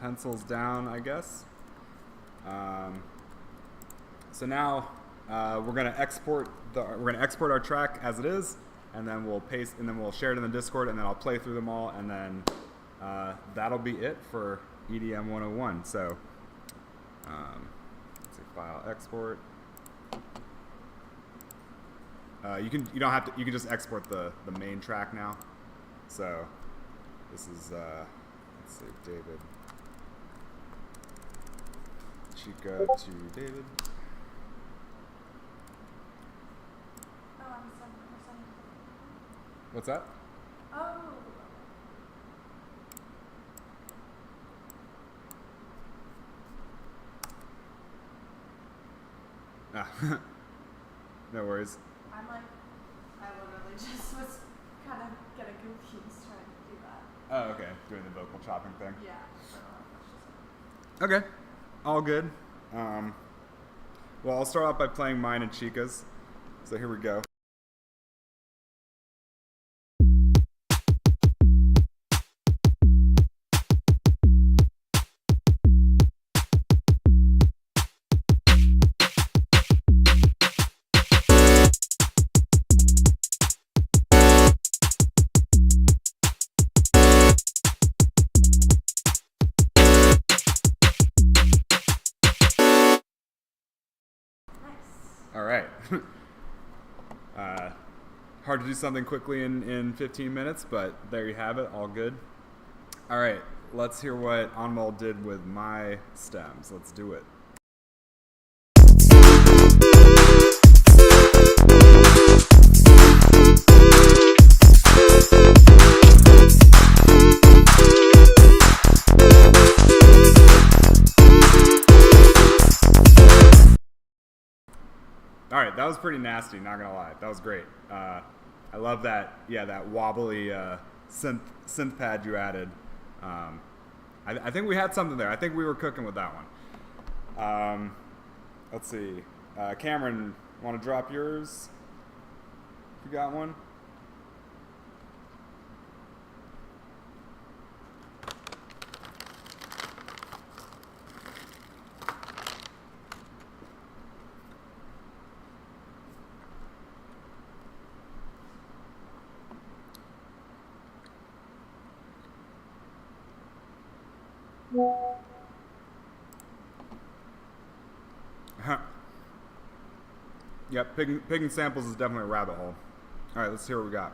Pencils down, I guess. So now we're gonna export our track as it is, and then we'll paste, and then we'll share it in the Discord, and then I'll play through them all, and then that'll be it for EDM 101. So let's see, file export. You can just export the main track now. So this is let's see, David Chica to David. Oh, I'm sending. What's that? Oh. Ah, no worries. I literally just was kind of getting confused trying to do that. Oh, okay. Doing the vocal chopping thing. Yeah. So let's just. Okay. All good. Well, I'll start off by playing mine and Chica's. So here we go. All right. Hard to do something quickly in 15 minutes, but there you have it. All good. All right. Let's hear what Anmol did with my stems. Let's do it. All right, that was pretty nasty, not gonna lie. That was great. I love that. Yeah, that wobbly synth pad you added. I think we had something there. I think we were cooking with that one. Let's see. Cameron, want to drop yours? You got one? Yep, picking samples is definitely a rabbit hole. All right, let's hear what we got.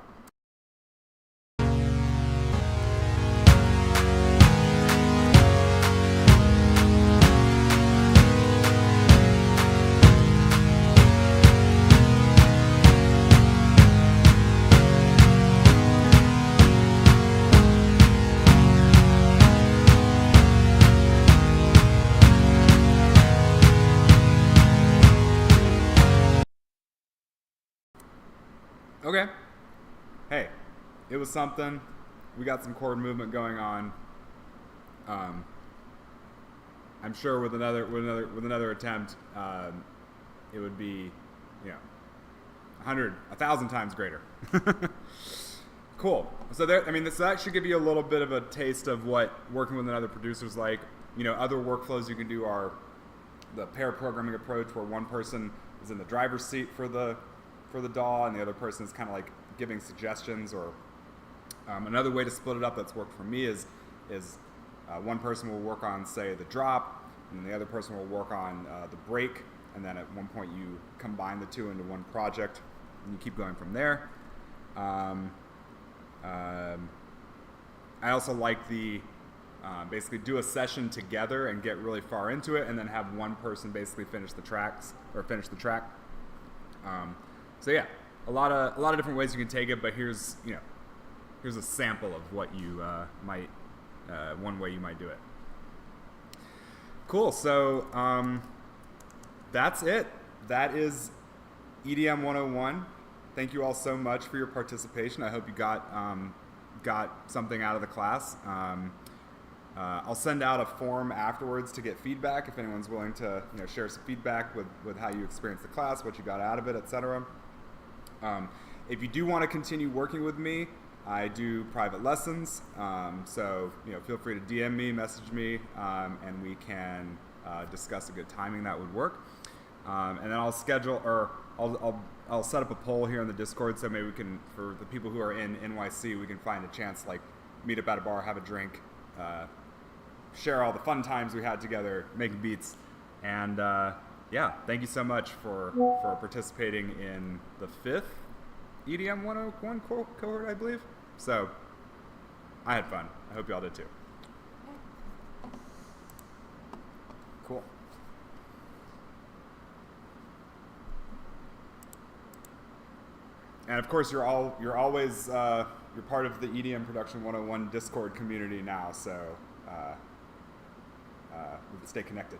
Okay. Hey, it was something. We got some chord movement going on. I'm sure with another attempt, it would be, 1,000 times greater. Cool. So that should give you a little bit of a taste of what working with another producer is like. Other workflows you can do are the pair programming approach, where one person is in the driver's seat for the DAW, and the other person is kind of like giving suggestions or Another way to split it up that's worked for me is one person will work on, say, the drop, and the other person will work on the break, and then at one point you combine the two into one project, and you keep going from there. I also like the basically do a session together and get really far into it, and then have one person basically finish the track. So yeah, a lot of different ways you can take it, but here's a sample of what you might one way you might do it. Cool. So that's it. That is EDM 101. Thank you all so much for your participation. I hope you got something out of the class. I'll send out a form afterwards to get feedback if anyone's willing to share some feedback with how you experienced the class, what you got out of it, etc. If you do want to continue working with me, I do private lessons, so feel free to DM me, message me, and we can discuss a good timing that would work. And then I'll schedule, or I'll set up a poll here on the Discord, so maybe we can, for the people who are in NYC, we can find a chance, like meet up at a bar, have a drink, share all the fun times we had together making beats, and yeah, thank you so much for participating in the 5th EDM 101 cohort, I believe. So I had fun. I hope y'all did too. Cool. And of course, you're always you're part of the EDM Production 101 Discord community now, so we can stay connected.